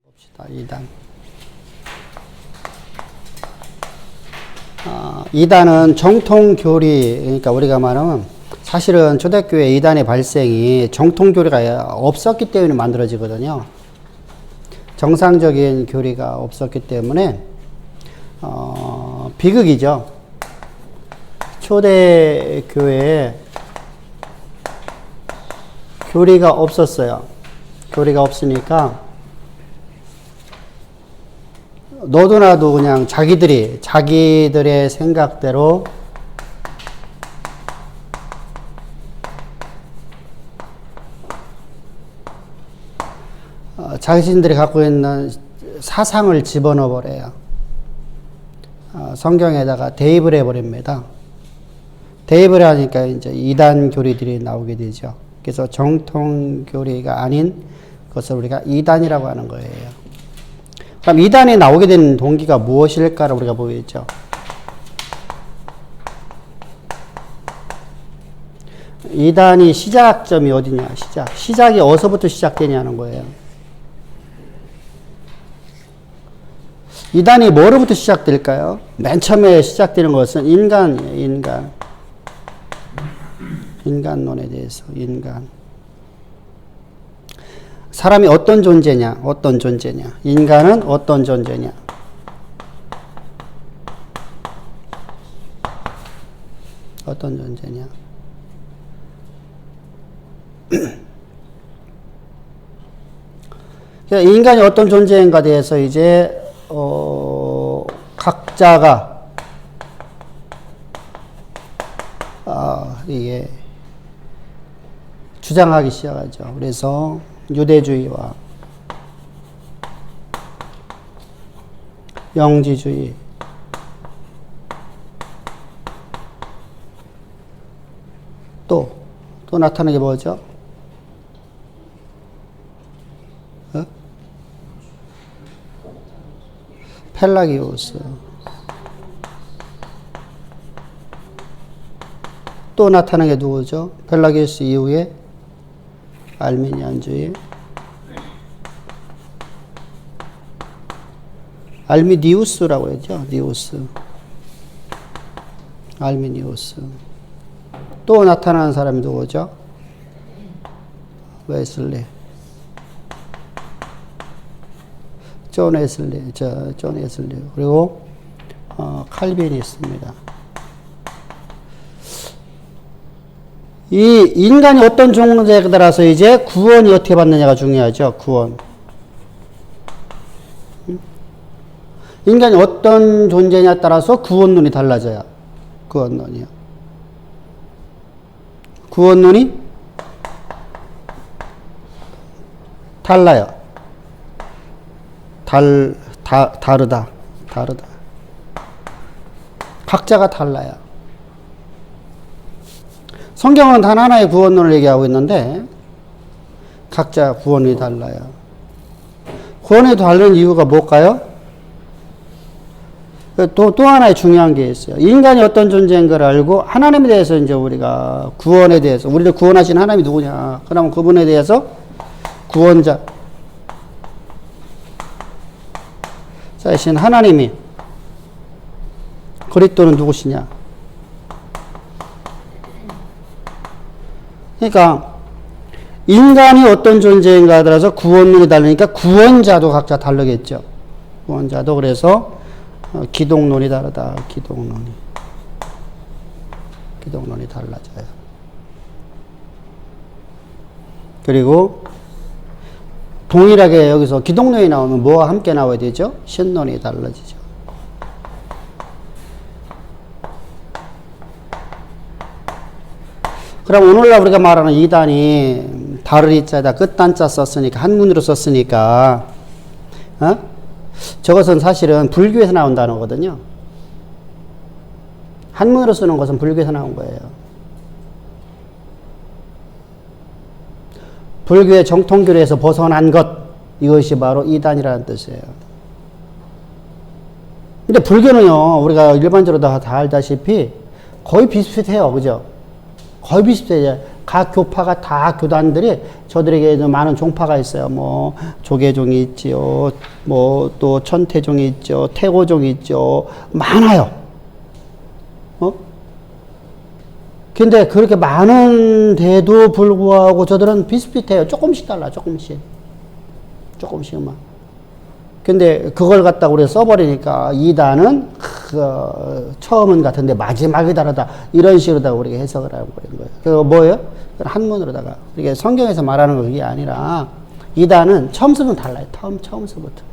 봅시다. 2단. 2단은 정통교리, 그러니까 우리가 말하면 사실은 초대교회 2단의 발생이 정통교리가 없었기 때문에 만들어지거든요. 정상적인 교리가 없었기 때문에 비극이죠. 초대교회에 교리가 없었어요. 교리가 없으니까 너도 나도 그냥 자기들의 생각대로 자신들이 갖고 있는 사상을 집어넣어 버려요. 성경에다가 대입을 해버립니다. 대입을 하니까 이제 이단 교리들이 나오게 되죠. 그래서 정통 교리가 아닌 것을 우리가 이단이라고 하는 거예요. 그럼 이단이 나오게 된 동기가 무엇일까를 우리가 보겠죠. 이단이 시작점이 어디냐? 시작이 어디서부터 시작되냐는 거예요. 이단이 뭐로부터 시작될까요? 맨 처음에 시작되는 것은 인간이에요. 인간론에 대해서 인간. 사람이 어떤 존재냐? 인간은 어떤 존재냐? 어떤 존재냐? 인간이 어떤 존재인가에 대해서 이제 각자가 이게 주장하기 시작하죠. 그래서 유대주의와 영지주의, 또 나타나는 게 뭐죠? 펠라기우스. 또 나타나는 게 누구죠? 펠라기우스 이후에 알미니안주의. 알미니우스라고 했죠. 니우스. 알미니우스. 또 나타나는 사람이 누구죠? 웨슬리. 존 웨슬리. 그리고 칼빈이 있습니다. 이 인간이 어떤 존재에 따라서 이제 구원이 어떻게 받느냐가 중요하죠. 구원. 인간이 어떤 존재냐에 따라서 구원론이 달라져요. 구원론이요. 구원론이 달라요. 다르다. 각자가 달라요. 성경은 단 하나의 구원론을 얘기하고 있는데 각자 구원이 달라요. 구원이 다른 이유가 뭘까요? 또 하나의 중요한 게 있어요. 인간이 어떤 존재인 걸 알고 하나님에 대해서 이제 우리가 구원에 대해서 우리를 구원하신 하나님이 누구냐? 그러면 그분에 대해서 구원자 자신 하나님이 그리스도는 누구시냐? 그러니까 인간이 어떤 존재인가에 따라서 구원론이 다르니까 구원자도 각자 다르겠죠. 구원자도 그래서 기독론이 다르다. 기독론이 달라져요. 그리고 동일하게 여기서 기독론이 나오면 뭐와 함께 나와야 되죠? 신론이 달라지죠. 그럼 오늘날 우리가 말하는 이단이 다르리자에다 끝단자 썼으니까 한문으로 썼으니까 저것은 사실은 불교에서 나온 단어거든요. 한문으로 쓰는 것은 불교에서 나온 거예요. 불교의 정통교리에서 벗어난 것, 이것이 바로 이단이라는 뜻이에요. 근데 불교는요, 우리가 일반적으로 다 알다시피 거의 비슷해요. 그죠? 거의 비슷해요. 각 교파가 다 교단들이 저들에게 많은 종파가 있어요. 뭐 조계종이 있지요. 뭐 또 천태종이 있죠. 태고종이 있죠. 많아요. 근데 그렇게 많은데도 불구하고 저들은 비슷비슷해요. 조금씩 달라, 조금씩만. 근데 그걸 갖다가 우리가 써버리니까 이단은 처음은 같은데 마지막이 다르다. 이런 식으로다가 우리가 해석을 하고 버린 거예요. 그거 뭐예요? 한문으로다가. 이게 성경에서 말하는 거 그게 아니라 이단은 처음서부터 달라요. 처음서부터.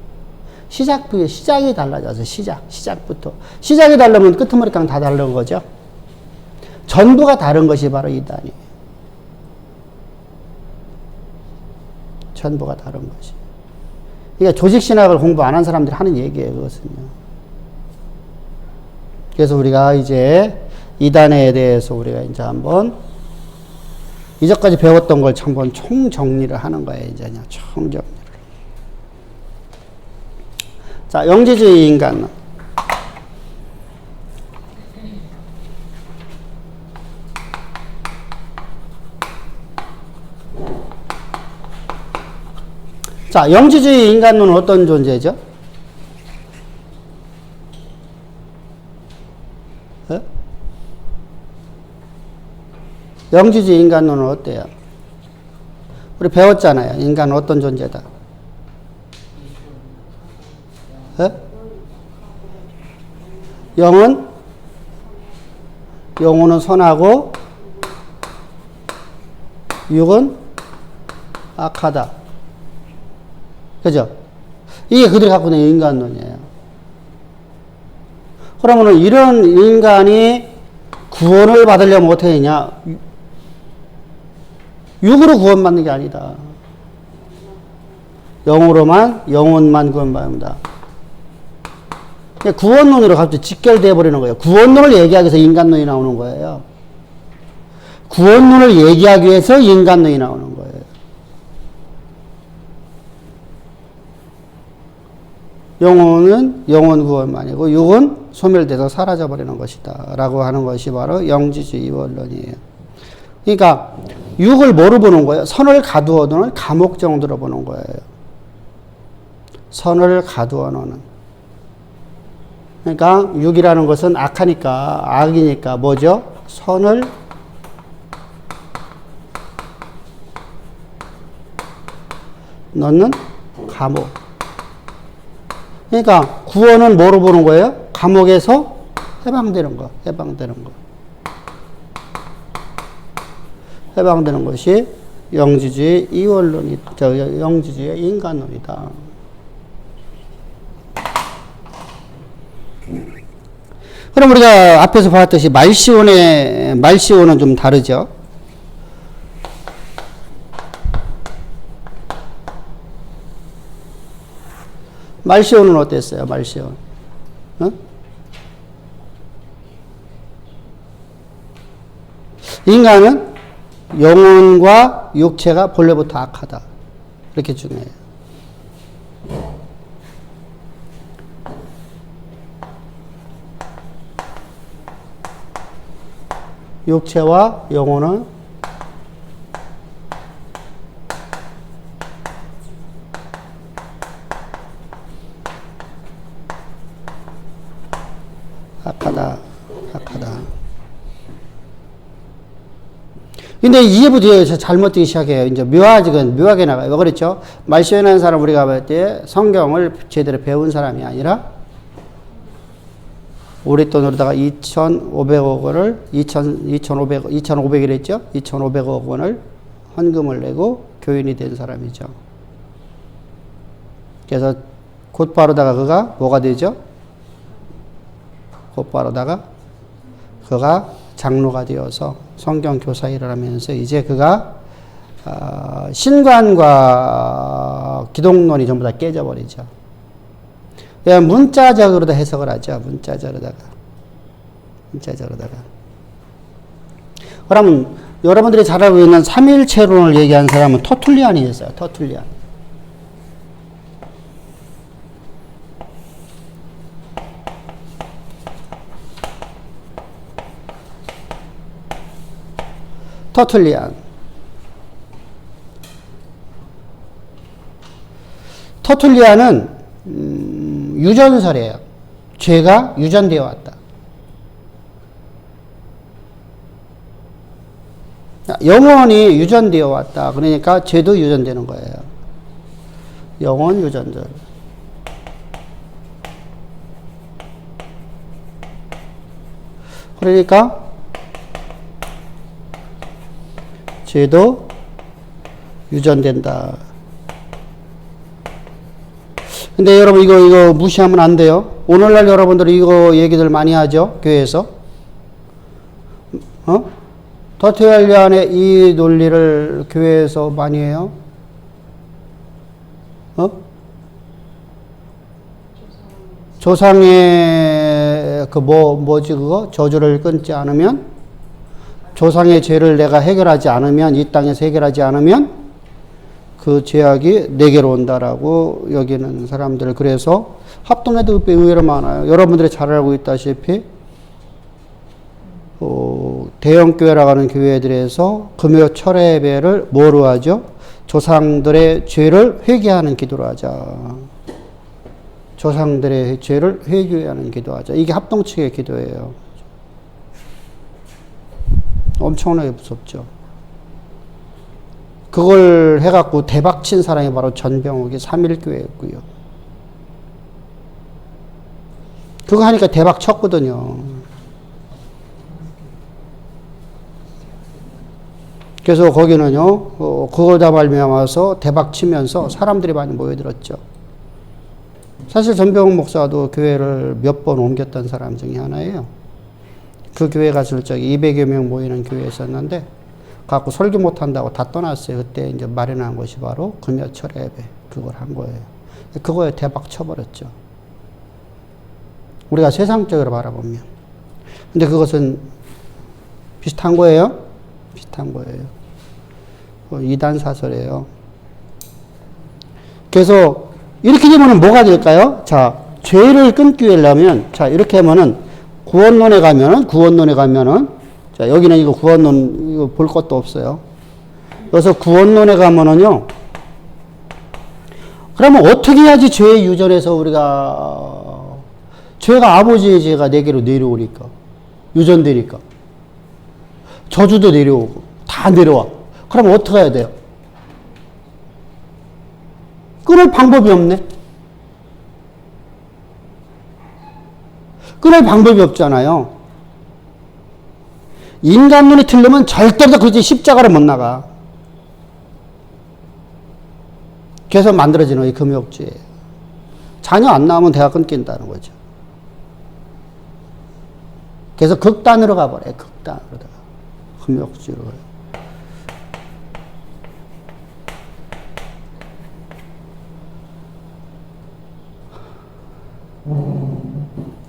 시작이 달라져서 시작부터. 시작이 다르면 끄트머리랑 다 다른 거죠. 전부가 다른 것이 바로 이단이에요. 전부가 다른 것이. 그러니까 조직신학을 공부 안 한 사람들이 하는 얘기예요, 그것은요. 그래서 우리가 이제 이단에 대해서 우리가 이제 한번 이전까지 배웠던 걸 한번 총정리를 하는 거예요, 이제 총정리를. 자, 영지주의 인간론. 자, 영지주의 인간론은 어떤 존재죠? 네? 영지주의 인간론은 어때요? 우리 배웠잖아요. 인간은 어떤 존재다? 네? 영혼은 선하고 육은 악하다. 그죠? 이게 그들이 갖고 있는 인간론이에요. 그러면은 이런 인간이 구원을 받으려면 어떻게 되냐? 육으로 구원받는 게 아니다. 영혼만 구원받는다. 구원론으로 갑자기 직결되어 버리는 거예요. 구원론을 얘기하기 위해서 인간론이 나오는 거예요. 구원론을 얘기하기 위해서 인간론이 나오는 거예요. 영혼은 영혼 구원만이고 육은 소멸돼서 사라져버리는 것이다 라고 하는 것이 바로 영지주의 원론이에요. 그러니까 육을 뭐로 보는 거예요? 선을 가두어 놓는 감옥 정도로 보는 거예요. 선을 가두어 놓는. 그러니까 육이라는 것은 악이니까 뭐죠? 선을 넣는 감옥. 그러니까 구원은 뭐로 보는 거예요? 감옥에서 해방되는 거. 해방되는 것이 영지주의 이원론이, 영지주의 인간론이다. 그럼 우리가 앞에서 봤듯이 말시온은 좀 다르죠. 말시온은 어땠어요? 말시온. 인간은 영혼과 육체가 본래부터 악하다. 이렇게 중요해요. 육체와 영혼은 악하다. 근데 이제부터 잘못되기 시작해요. 이제 묘하게 나가요. 왜 그랬죠? 말시온하는 사람 우리가 볼 때 성경을 제대로 배운 사람이 아니라 우리 돈으로다가 2,500억 원을 2,500이랬죠? 2,500억 원을 헌금을 내고 교인이 된 사람이죠. 그래서 곧바로다가 그가 뭐가 되죠? 곧바로다가 그가 장로가 되어서 성경 교사 일을 하면서 이제 그가 신관과 기독론이 전부 다 깨져버리죠. 그냥 문자적으로 다 해석을 하죠. 문자적으로다가. 그러면 여러분들이 잘 알고 있는 삼일체론을 얘기한 사람은 터툴리안이 있어요. 터툴리안. 터툴리안은 유전설이에요. 죄가 유전되어 왔다. 영혼이 유전되어 왔다. 그러니까 죄도 유전되는 거예요. 영혼 유전설. 그러니까 죄도 유전된다. 근데 여러분 이거 무시하면 안 돼요. 오늘날 여러분들이 이거 얘기들 많이 하죠. 교회에서. 터툴리안의 이 논리를 교회에서 많이 해요. 조상의 뭐지 그거? 저주를 끊지 않으면, 조상의 죄를 내가 해결하지 않으면, 이 땅에서 해결하지 않으면 그 죄악이 내게로 온다라고 여기는 사람들. 그래서 합동에도 의외로 많아요. 여러분들이 잘 알고 있다시피 대형교회라고 하는 교회들에서 금요 철회 예배를 뭐로 하죠? 조상들의 죄를 회개하는 기도로 하자. 조상들의 죄를 회개하는 기도하자. 이게 합동 측의 기도예요. 엄청나게 무섭죠. 그걸 해갖고 대박 친 사람이 바로 전병욱이 3.1교회였고요. 그거 하니까 대박 쳤거든요. 그래서 거기는요, 그거다 말미암아서 대박 치면서 사람들이 많이 모여들었죠. 사실 전병욱 목사도 교회를 몇 번 옮겼던 사람 중에 하나예요. 그 교회 갔을 적에 200여 명 모이는 교회였었는데, 갖고 설교 못 한다고 다 떠났어요. 그때 이제 마련한 것이 바로 금요철 예배. 그걸 한 거예요. 그거에 대박 쳐버렸죠. 우리가 세상적으로 바라보면. 근데 그것은 비슷한 거예요. 비슷한 거예요. 이단 사설이에요. 그래서 이렇게 되면 뭐가 될까요? 자, 죄를 끊기 위하려면, 자, 이렇게 하면은 구원론에 가면은, 자, 여기는 이거 구원론, 이거 볼 것도 없어요. 그래서 구원론에 가면은요, 그러면 어떻게 해야지 죄의 유전에서 우리가, 죄가 아버지의 죄가 내게로 내려오니까, 유전되니까, 저주도 내려오고, 다 내려와. 그럼 어떻게 해야 돼요? 끊을 방법이 없네. 끊을 방법이 없잖아요. 인간 눈이 틀리면 절대로 그렇게 십자가를 못 나가. 그래서 만들어지는 이 금욕주예요. 자녀 안 나오면 대가 끊긴다는 거죠. 그래서 극단으로 가버려요. 극단으로. 금욕주로.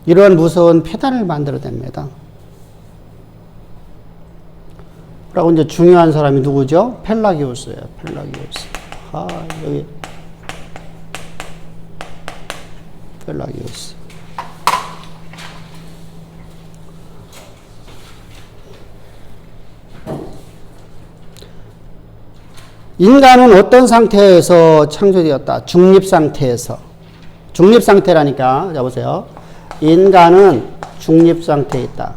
이런 무서운 폐단을 만들어냅니다. 그리고 이제 중요한 사람이 누구죠? 펠라기우스예요. 펠라기우스. 여기 펠라기우스. 인간은 어떤 상태에서 창조되었다? 중립상태에서. 중립상태라니까. 자, 보세요. 인간은 중립상태에 있다.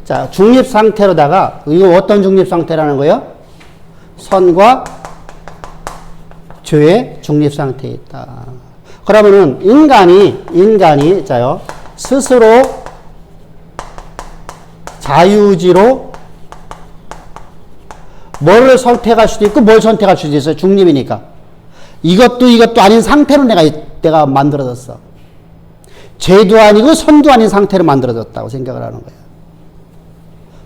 자, 중립상태로다가, 이거 어떤 중립상태라는 거예요? 선과 죄의 중립상태에 있다. 그러면은, 인간이, 자요, 스스로 자유의지로 뭐를 선택할 수도 있고, 뭘 선택할 수도 있어요. 중립이니까. 이것도 아닌 상태로 내가 만들어졌어. 죄도 아니고 선도 아닌 상태로 만들어졌다고 생각을 하는 거예요.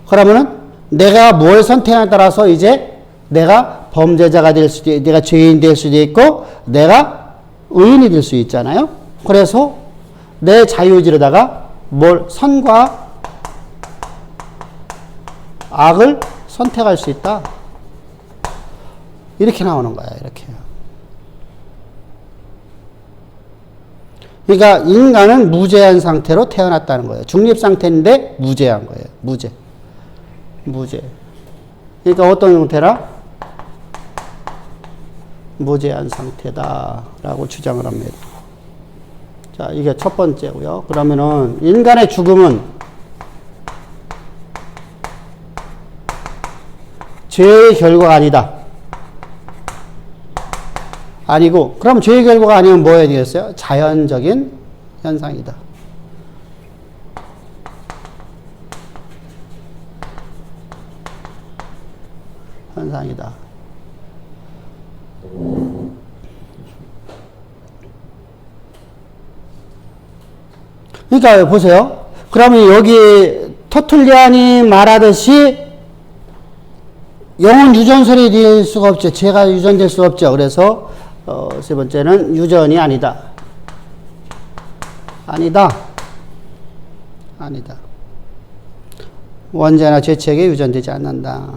그러면은 내가 뭘 선택하냐에 따라서 이제 내가 범죄자가 될 수도 있고, 내가 죄인 될 수도 있고, 내가 의인이 될 수 있잖아요. 그래서 내 자유의지로다가 선과 악을 선택할 수 있다. 이렇게 나오는 거야, 이렇게. 그러니까 인간은 무죄한 상태로 태어났다는 거예요. 중립 상태인데 무죄한 거예요. 무죄. 그러니까 어떤 형태라? 무제한 상태다라고 주장을 합니다. 자, 이게 첫 번째고요. 그러면은 인간의 죽음은 죄의 결과가 아니다. 아니고, 그럼 죄의 결과가 아니면 뭐여야 되겠어요? 자연적인 현상이다. 현상이다. 그러니까 보세요. 그러면 여기 터툴리안이 말하듯이 영혼 유전설이 될 수가 없죠. 죄가 유전될 수가 없죠. 그래서 세 번째는 유전이 아니다. 아니다. 아니다. 원죄나 죄책에 유전되지 않는다.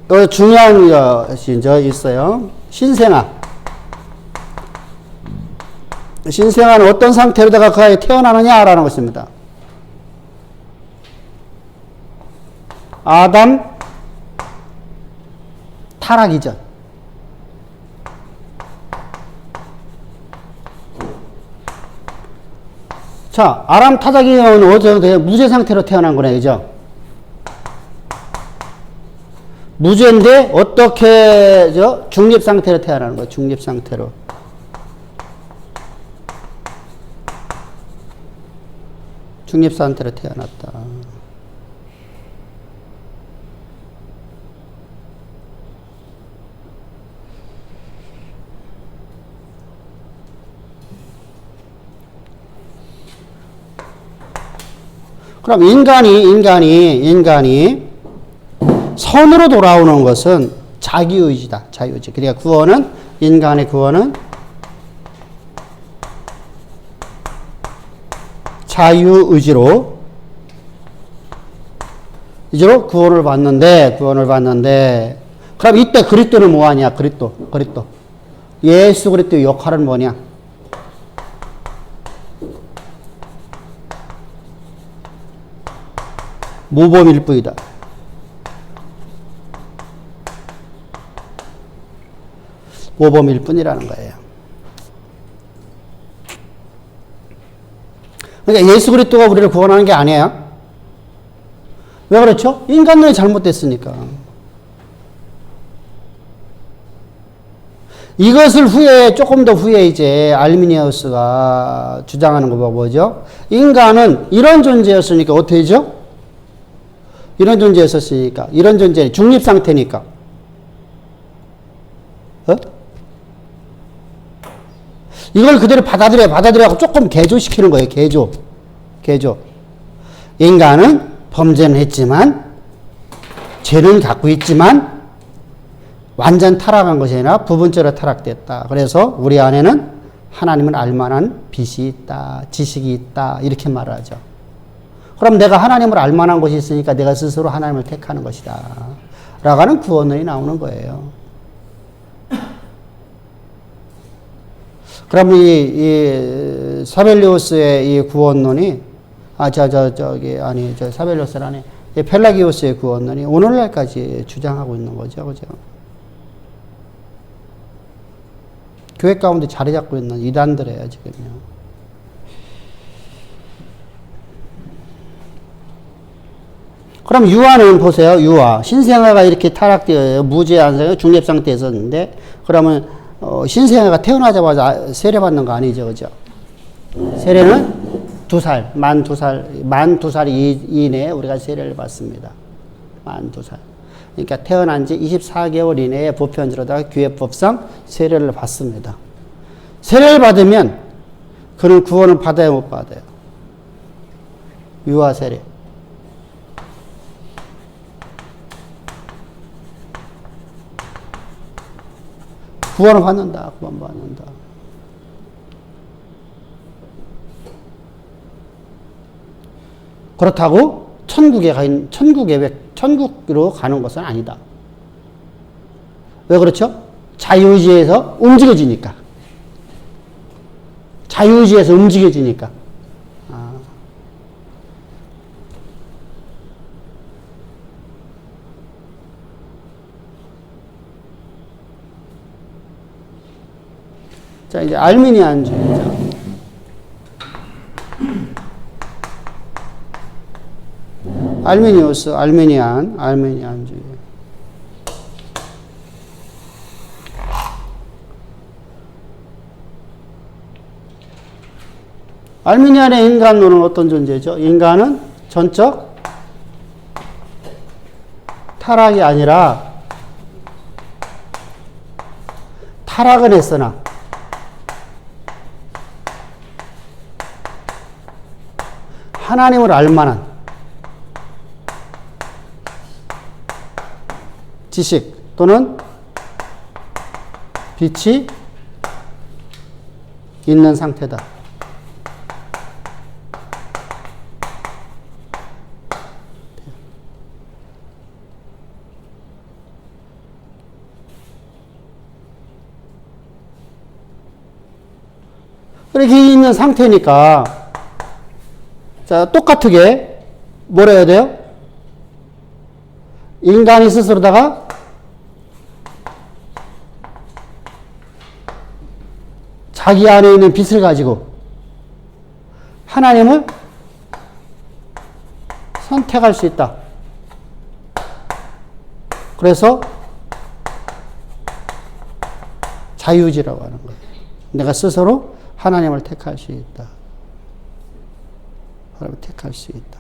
또 중요한 것이 있어요. 신생아. 신생아는 어떤 상태로다가 그 아이 태어나느냐라는 것입니다. 아담 타락 이전. 자, 아담 타락이 어떻게 무죄 상태로 태어난 거네, 그죠? 무죄인데 어떻게 중립 상태로 태어나는 거야? 중립 상태로. 중립 상태로 태어났다. 그럼 인간이 선으로 돌아오는 것은 자기의지다. 자유의지. 그러니까 구원은, 인간의 구원은 자유의지로 구원을 받는데, 그럼 이때 그리스도는 뭐하냐? 그리스도. 예수 그리스도의 역할은 뭐냐? 모범일 뿐이다. 모범일 뿐이라는 거예요. 그러니까 예수 그리스도가 우리를 구원하는 게 아니에요. 왜 그렇죠? 인간론이 잘못됐으니까. 이것을 조금 더 후에 이제 알미니우스가 주장하는 거 뭐죠? 인간은 이런 존재였으니까 어떻게 되죠? 이런 존재였었으니까. 이런 존재, 중립 상태니까. 이걸 그대로 받아들여고 조금 개조시키는 거예요. 개조. 인간은 범죄는 했지만, 죄는 갖고 있지만, 완전 타락한 것이 아니라 부분적으로 타락됐다. 그래서 우리 안에는 하나님을 알만한 빛이 있다. 지식이 있다. 이렇게 말을 하죠. 그럼 내가 하나님을 알만한 것이 있으니까 내가 스스로 하나님을 택하는 것이다. 라고 하는 구원론이 나오는 거예요. 그럼 이 사벨리우스의 이 구원론이, 사벨리우스라니, 이 펠라기우스의 구원론이 오늘날까지 주장하고 있는 거죠. 그죠? 교회 가운데 자리 잡고 있는 이단들이에요, 지금요. 그럼 유아는 보세요, 유아. 신생아가 이렇게 타락되어요. 무죄한 중립 상태에 있었는데, 그러면 신생아가 태어나자마자 세례받는 거 아니죠, 그죠? 세례는 만 두 살 이내에 우리가 세례를 받습니다. 만 2살. 그러니까 태어난 지 24개월 이내에 보편제로다가 교회법상 세례를 받습니다. 세례를 받으면 그는 구원을 받아야 못 받아요. 유아 세례. 구원을 받는다. 그렇다고 천국으로 가는 것은 아니다. 왜 그렇죠? 자유의지에서 움직여지니까. 자, 이제 알미니안주의죠. 알미니우스, 알미니안주의. 알미니안의 인간론은 어떤 존재죠? 인간은 전적 타락이 아니라 타락은 했으나 하나님을 알만한 지식 또는 빛이 있는 상태다. 이렇게 있는 상태니까, 자, 똑같게 뭐라 해야 돼요? 인간이 스스로다가 자기 안에 있는 빛을 가지고 하나님을 선택할 수 있다. 그래서 자유지라고 하는 거예요. 내가 스스로 하나님을 택할 수 있다. 하나님을 택할 수 있다.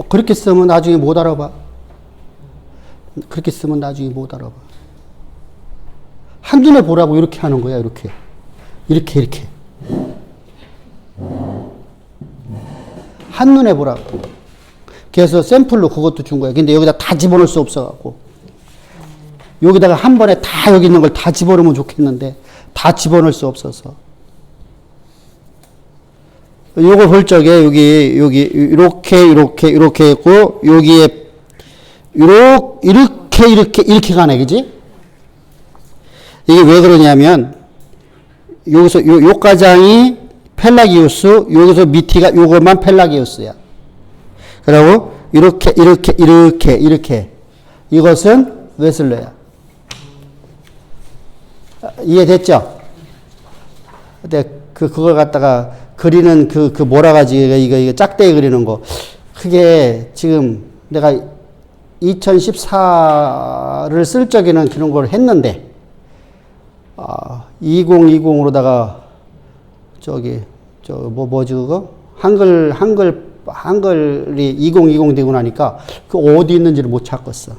그렇게 쓰면 나중에 못 알아봐. 그렇게 쓰면 나중에 못 알아봐. 한눈에 보라고 이렇게 하는 거야, 이렇게. 이렇게. 한눈에 보라고. 그래서 샘플로 그것도 준 거야. 근데 여기다 다 집어넣을 수 없어갖고. 여기다가 한 번에 다 여기 있는 걸 다 집어넣으면 좋겠는데, 다 집어넣을 수 없어서. 요거 볼 적에, 여기, 이렇게 했고, 여기에, 이렇게 가네, 그지? 이게 왜 그러냐면, 여기서, 요 가장이 펠라기우스, 여기서 밑이가 요것만 펠라기우스야. 그리고, 이렇게. 이것은 웨슬러야. 이해됐죠? 근데 그걸 갖다가 그리는 그 몰아가지, 이거 짝대기 그리는 거. 그게 지금 내가 2014를 쓸 적에는 그런 걸 했는데, 2020으로다가, 뭐지, 그거? 한글이 2020 되고 나니까 그 어디 있는지를 못 찾겠어.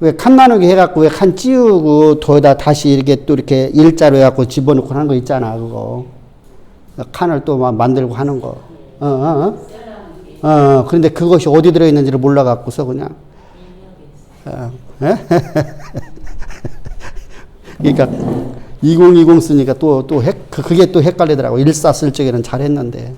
왜 칸 나누기 해갖고 왜 칸 찌우고 더에다 다시 이렇게 일자로 해갖고 집어넣고 하는 거 있잖아, 그거. 칸을 또 만들고 하는 거. 그런데 그것이 어디 들어있는지를 몰라갖고서 그냥. 그러니까 2020 쓰니까 그게 또 헷갈리더라고. 14 쓸 적에는 잘했는데.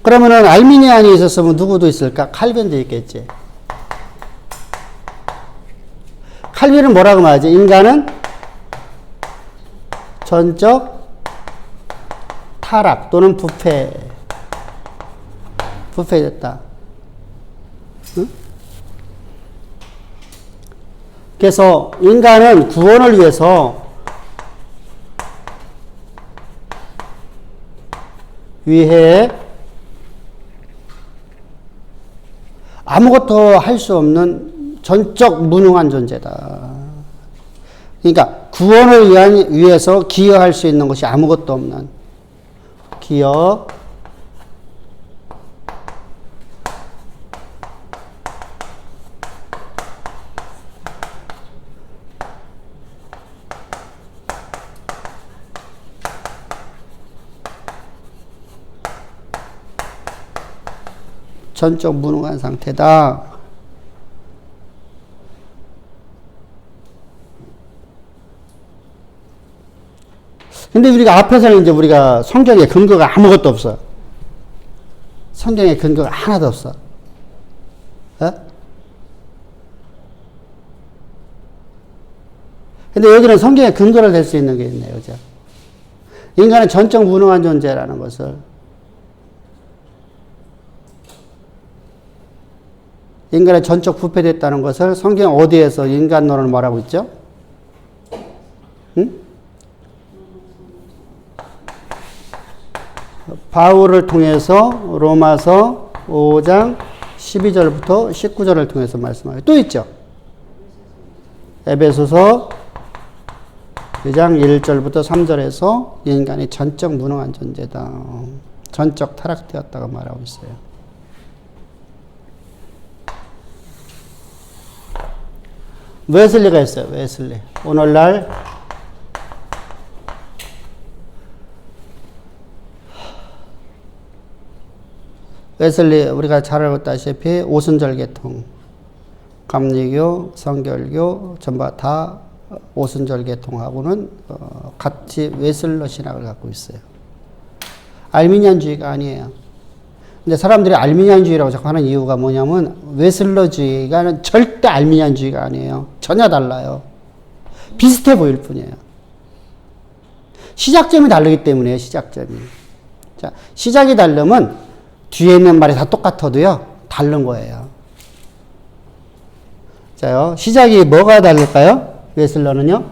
그러면은 알미니안이 있었으면 누구도 있을까? 칼빈도 있겠지. 칼빈은 뭐라고 말하지? 인간은 전적 타락 또는 부패됐다. 응? 그래서 인간은 구원을 위해서 아무것도 할 수 없는 전적 무능한 존재다. 그러니까 구원을 위해서 기여할 수 있는 것이 아무것도 없는 기여, 전적 무능한 상태다. 근데 우리가 앞에서는 이제 우리가 성경에 근거가 아무것도 없어. 성경에 근거가 하나도 없어. 근데 여기는 성경에 근거를 댈 수 있는 게 있네요. 그죠? 인간은 전적 무능한 존재라는 것을. 인간은 전적 부패됐다는 것을 성경 어디에서 인간론을 말하고 있죠? 응? 바울을 통해서 로마서 5장 12절부터 19절을 통해서 말씀하고 또 있죠. 에베소서 2장 1절부터 3절에서 인간이 전적 무능한 존재다. 전적 타락되었다고 말하고 있어요. 웨슬리가 있어요. 웨슬리. 오늘날 웨슬리 우리가 잘 알다시피 오순절 계통, 감리교, 성결교 전부 다 오순절 계통하고는 같이 웨슬러 신학을 갖고 있어요. 알미니안주의가 아니에요. 근데 사람들이 알미니안주의라고 자꾸 하는 이유가 뭐냐면 웨슬러주의가 절대 알미니안주의가 아니에요. 전혀 달라요. 비슷해 보일 뿐이에요. 시작점이 다르기 때문에요. 시작점이. 자, 시작이 다르면 뒤에 있는 말이 다 똑같아도요. 다른 거예요. 자요. 시작이 뭐가 다를까요? 웨슬러는요.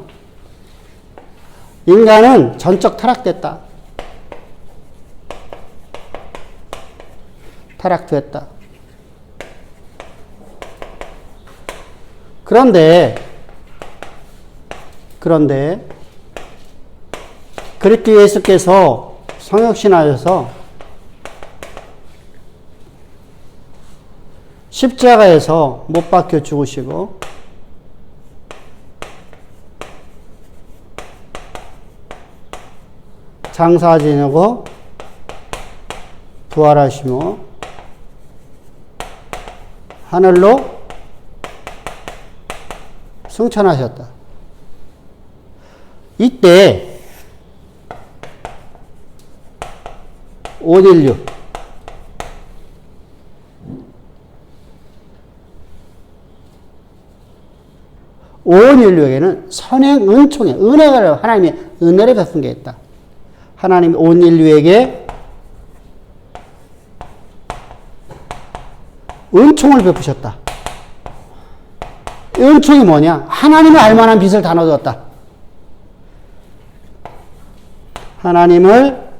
인간은 전적 타락됐다. 타락됐다. 그런데 그리스도 예수께서 성육신하셔서 십자가에서 못 박혀 죽으시고 장사 지내고 부활하시며 하늘로 승천하셨다. 이때 온 인류에게는 선행 은총의 은혜가 하나님의 은혜를 베푼 게 있다. 하나님이 온 인류에게 은총을 베푸셨다. 은총이 뭐냐? 하나님을 알만한 빛을 다 넣어줬다. 하나님을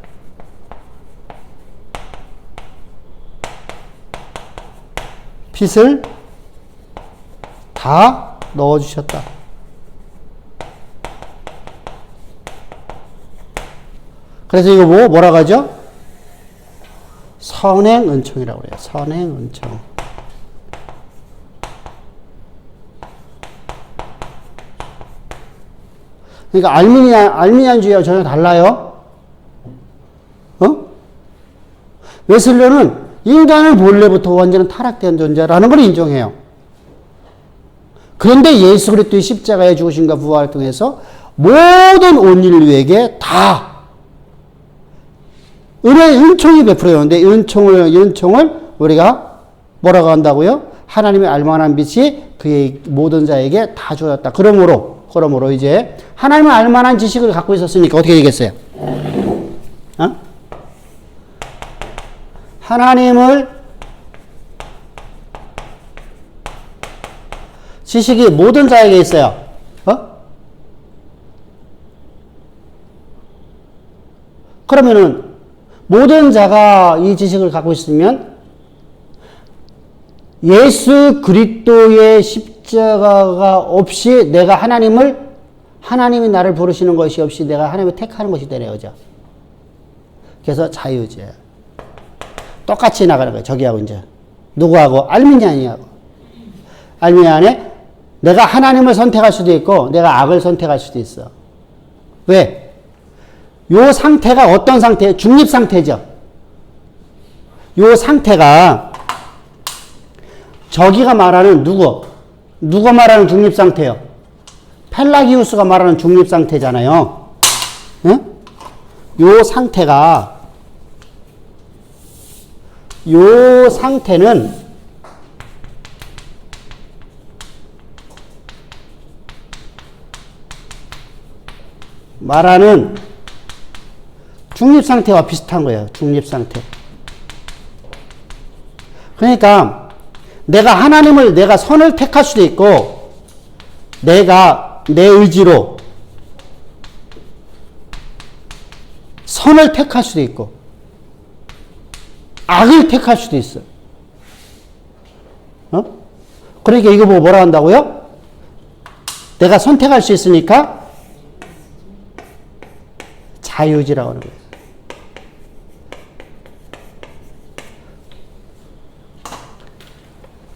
빛을 다 넣어주셨다. 그래서 이거 뭐라고 하죠? 선행 은총이라고 그래요. 선행 은총. 그러니까 알미니안주의와 전혀 달라요. 웨슬러는 인간을 본래부터 완전히 타락된 존재라는 걸 인정해요. 그런데 예수 그리스도의 십자가의 죽으심과 부활을 통해서 모든 온 인류에게 다 은총이 베풀어졌는데 은총을 우리가 뭐라고 한다고요? 하나님의 알만한 빛이 그의 모든 자에게 다 주어졌다. 그러므로 이제 하나님의 알만한 지식을 갖고 있었으니까 어떻게 되겠어요? 하나님을 지식이 모든 자에게 있어요. 그러면은 모든 자가 이 지식을 갖고 있으면 예수 그리스도의 십자가가 없이 내가 하나님이 나를 부르시는 것이 없이 내가 하나님을 택하는 것이 되네요. 그죠? 그래서 자유제예요. 똑같이 나가는 거예요. 저기하고 이제. 누구하고? 알미니안이하고. 알미니안에 내가 하나님을 선택할 수도 있고 내가 악을 선택할 수도 있어. 왜? 요 상태가 어떤 상태예요? 중립 상태죠. 요 상태가 저기가 말하는 누가 말하는 중립 상태예요? 펠라기우스가 말하는 중립 상태잖아요. 응? 요 상태는 말하는 중립상태와 비슷한 거예요. 중립상태. 그러니까 내가 선을 택할 수도 있고 내가 내 의지로 선을 택할 수도 있고 악을 택할 수도 있어. 그러니까 이거 보고 뭐라 한다고요? 내가 선택할 수 있으니까 자유의지라고 하는 거예요.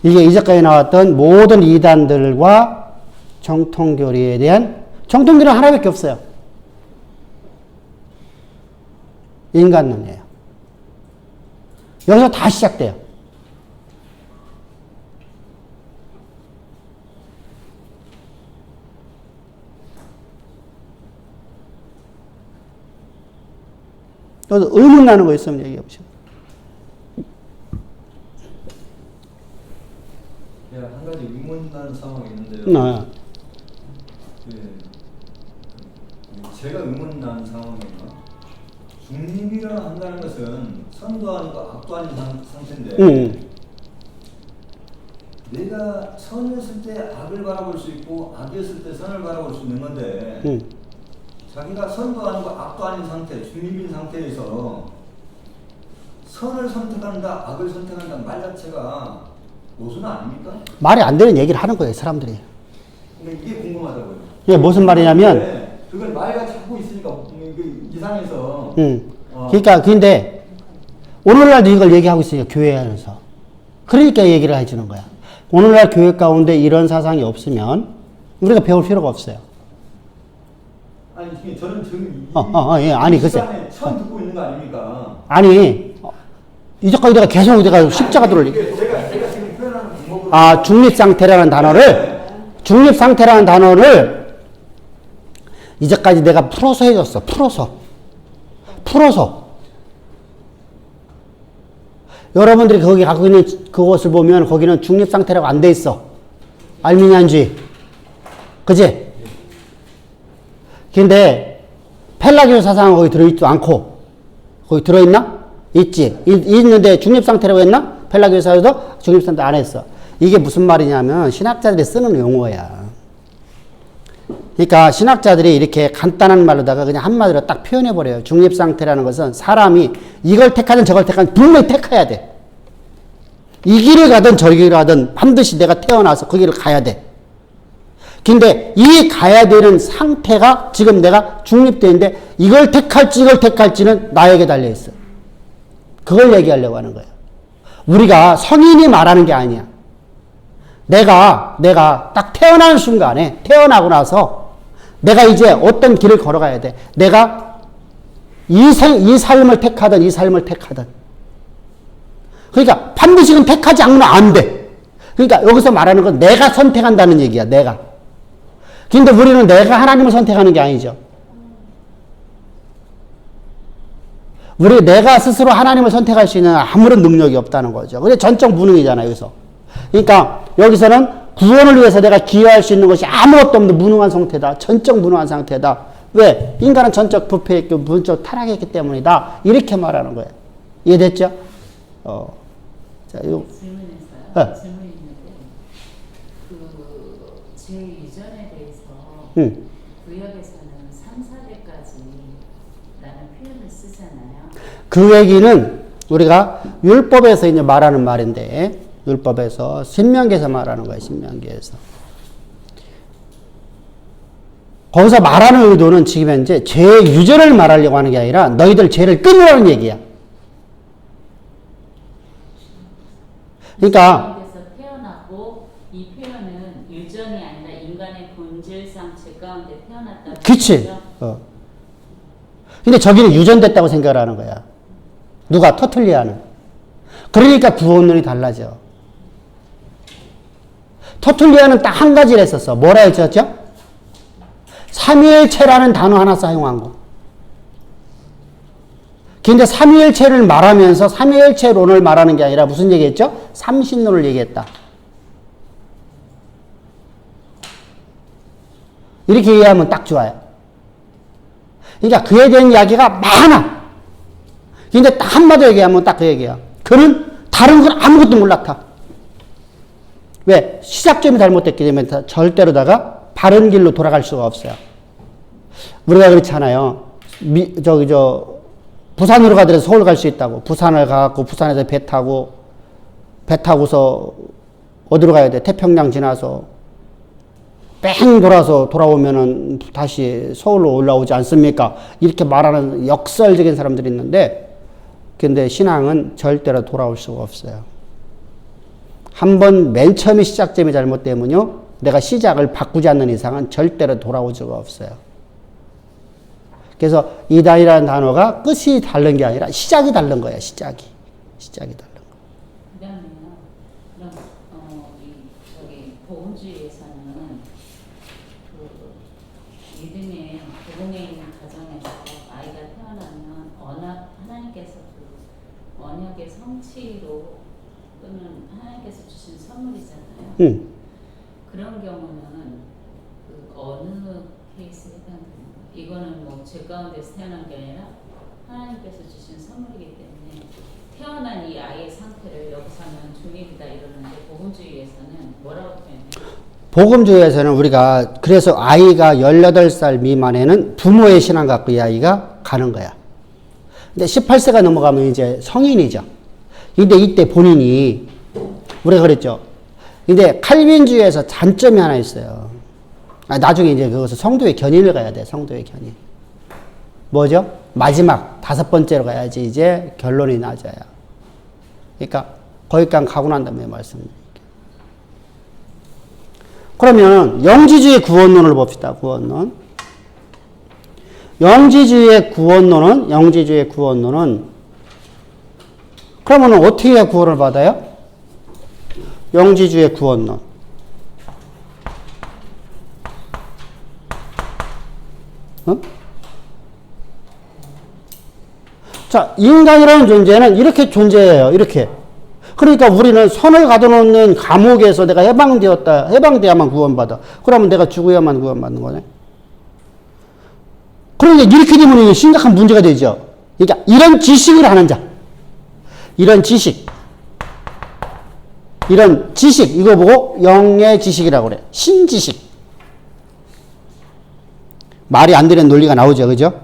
이게 이제까지 나왔던 모든 이단들과 정통교리에 대한 정통교리는 하나밖에 없어요. 인간론이에요. 여기서 다 시작돼요. 여기서 의문 나는 거 있으면 얘기해 보시죠. 한 가지 의문 나는 상황이 있는데요. 제가 의문 나는 상황이요. 중립이라 한다는 것은 선도 아니고 악도 아닌 상태인데 내가 선이었을 때 악을 바라볼 수 있고 악이었을 때 선을 바라볼 수 있는 건데 자기가 선도 아니고 악도 아닌 상태, 중립인 상태에서 선을 선택한다, 악을 선택한다 말 자체가 모순 아닙니까? 말이 안 되는 얘기를 하는 거예요, 사람들이. 근데 이게 궁금하다고요. 이게 무슨 말이냐면 그걸 말같이 하고 있으니까 이상해서. 그러니까 근데 오늘날도 이걸 얘기하고 있어요, 교회 안에서. 그러니까 얘기를 해주는 거야. 오늘날 교회 가운데 이런 사상이 없으면 우리가 배울 필요가 없어요. 아니 저는 지금 예, 아니 글쎄. 처음 듣고 있는 거 아닙니까? 아니 이제까지 내가 계속 내가 십자가들을 제가 지금 표현하는 방법으로 중립 상태라는 단어를 이제까지 내가 풀어서 해줬어. 풀어서 여러분들이 거기 갖고 있는 그것을 보면 거기는 중립 상태라고 안 돼 있어. 알미니안주의. 그지? 근데 펠라기오 사상은 거기 들어있지도 않고 거기 들어있나? 있지. 있는데 중립상태라고 했나? 펠라기오 사상도 중립상태 안 했어. 이게 무슨 말이냐면 신학자들이 쓰는 용어야. 그러니까 신학자들이 이렇게 간단한 말로다가 그냥 한마디로 딱 표현해버려요. 중립상태라는 것은 사람이 이걸 택하든 저걸 택하든 분명히 택해야 돼. 이 길을 가든 저 길을 가든 반드시 내가 태어나서 그 길을 가야 돼. 근데 이 가야 되는 상태가 지금 내가 중립되는데 이걸 택할지는 나에게 달려있어. 그걸 얘기하려고 하는 거예요. 우리가 성인이 말하는 게 아니야. 내가 딱 태어나는 순간에 태어나고 나서 내가 이제 어떤 길을 걸어가야 돼. 내가 이 삶을 택하든 이 삶을 택하든. 그러니까 반드시 그건 택하지 않으면 안 돼. 그러니까 여기서 말하는 건 내가 선택한다는 얘기야. 내가. 근데 우리는 내가 하나님을 선택하는 게 아니죠. 내가 스스로 하나님을 선택할 수 있는 아무런 능력이 없다는 거죠. 그게 전적 무능이잖아요, 여기서. 그러니까 여기서는 구원을 위해서 내가 기여할 수 있는 것이 아무것도 없는 무능한 상태다. 전적 무능한 상태다. 왜? 인간은 전적 부패했고 문적 타락했기 때문이다. 이렇게 말하는 거예요. 이해됐죠? 자, 질문했어요. 질문이 있는데 제 유전에 대해서 구역에서는 3, 4대까지라는 표현을 쓰잖아요. 그 얘기는 우리가 율법에서 이제 말하는 말인데 율법에서 신명기에서 말하는 거예요. 신명기에서. 거기서 말하는 의도는 지금 현재 죄 유전을 말하려고 하는 게 아니라 너희들 죄를 끊으라는 얘기야. 그러니까 태어났고 이 표현은 유전이 아니라 인간의 본질상 죄 가운데 태어났다. 그치. 근데 저기는 유전됐다고 생각을 하는 거야. 누가? 터틀리아는. 그러니까 구원론이 달라져. 터툴리아는 딱 한 가지를 했었어. 뭐라 했었죠? 삼위일체라는 단어 하나 사용한 거. 근데 삼위일체를 말하면서 삼위일체론을 말하는 게 아니라 무슨 얘기했죠? 삼신론을 얘기했다. 이렇게 이해하면 딱 좋아요. 그러니까 그에 대한 이야기가 많아. 근데 딱 한마디로 얘기하면 딱 그 얘기야. 그는 다른 건 아무것도 몰랐다. 왜? 시작점이 잘못됐기 때문에 절대로다가 바른 길로 돌아갈 수가 없어요. 우리가 그렇잖아요. 부산으로 가더라도 서울 갈 수 있다고. 부산을 가갖고 부산에서 배 타고서 어디로 가야 돼? 태평양 지나서 뺑 돌아서 돌아오면은 다시 서울로 올라오지 않습니까? 이렇게 말하는 역설적인 사람들이 있는데, 근데 신앙은 절대로 돌아올 수가 없어요. 한번 맨 처음에 시작점이 잘못되면요, 내가 시작을 바꾸지 않는 이상은 절대로 돌아올 수가 없어요. 그래서 이단이라는 단어가 끝이 다른 게 아니라 시작이 다른 거예요. 시작이 다른 거. 그다음에요. 그럼 복음주의에서는 그 믿음의 복음에 있는 가정에서 아이가 태어나면 하나님께서 그 언약의 성취로 또는 하나님께서 주신 선물이잖아요. 그런 경우는 그 어느 케이스에 해당되는 거예요? 이거는 뭐 죄 가운데서 태어난 게 아니라 하나님께서 주신 선물이기 때문에 태어난 이 아이의 상태를 여기서 하면 중립이다 이러는데 복음주의에서는 뭐라고 표현해요? 복음주의에서는 우리가 그래서 아이가 18살 미만에는 부모의 신앙 갖고 이 아이가 가는 거야. 근데 18세가 넘어가면 이제 성인이죠. 근데 이때 본인이 우리가 그랬죠. 근데 칼빈주의에서 단점이 하나 있어요. 나중에 이제 그것을 성도의 견인을 가야 돼. 성도의 견인. 뭐죠? 마지막 5번째로 가야지 이제 결론이 낮아요. 그러니까 거기까지 가고 난 다음에 말씀드릴게요. 그러면 영지주의 구원론을 봅시다. 구원론. 영지주의 구원론은 그러면 어떻게 구원을 받아요? 영지주의 구원론. 어? 자, 인간이라는 존재는 이렇게 존재해요. 이렇게. 그러니까 우리는 선을 가둬놓는 감옥에서 내가 해방돼야만 구원받아. 그러면 내가 죽어야만 구원받는 거네. 그러니까 이렇게 되면 심각한 문제가 되죠. 그러니까 이런 지식을 하는 자. 이런 지식, 이거 보고 영의 지식이라고 그래. 신지식. 말이 안 되는 논리가 나오죠. 그죠?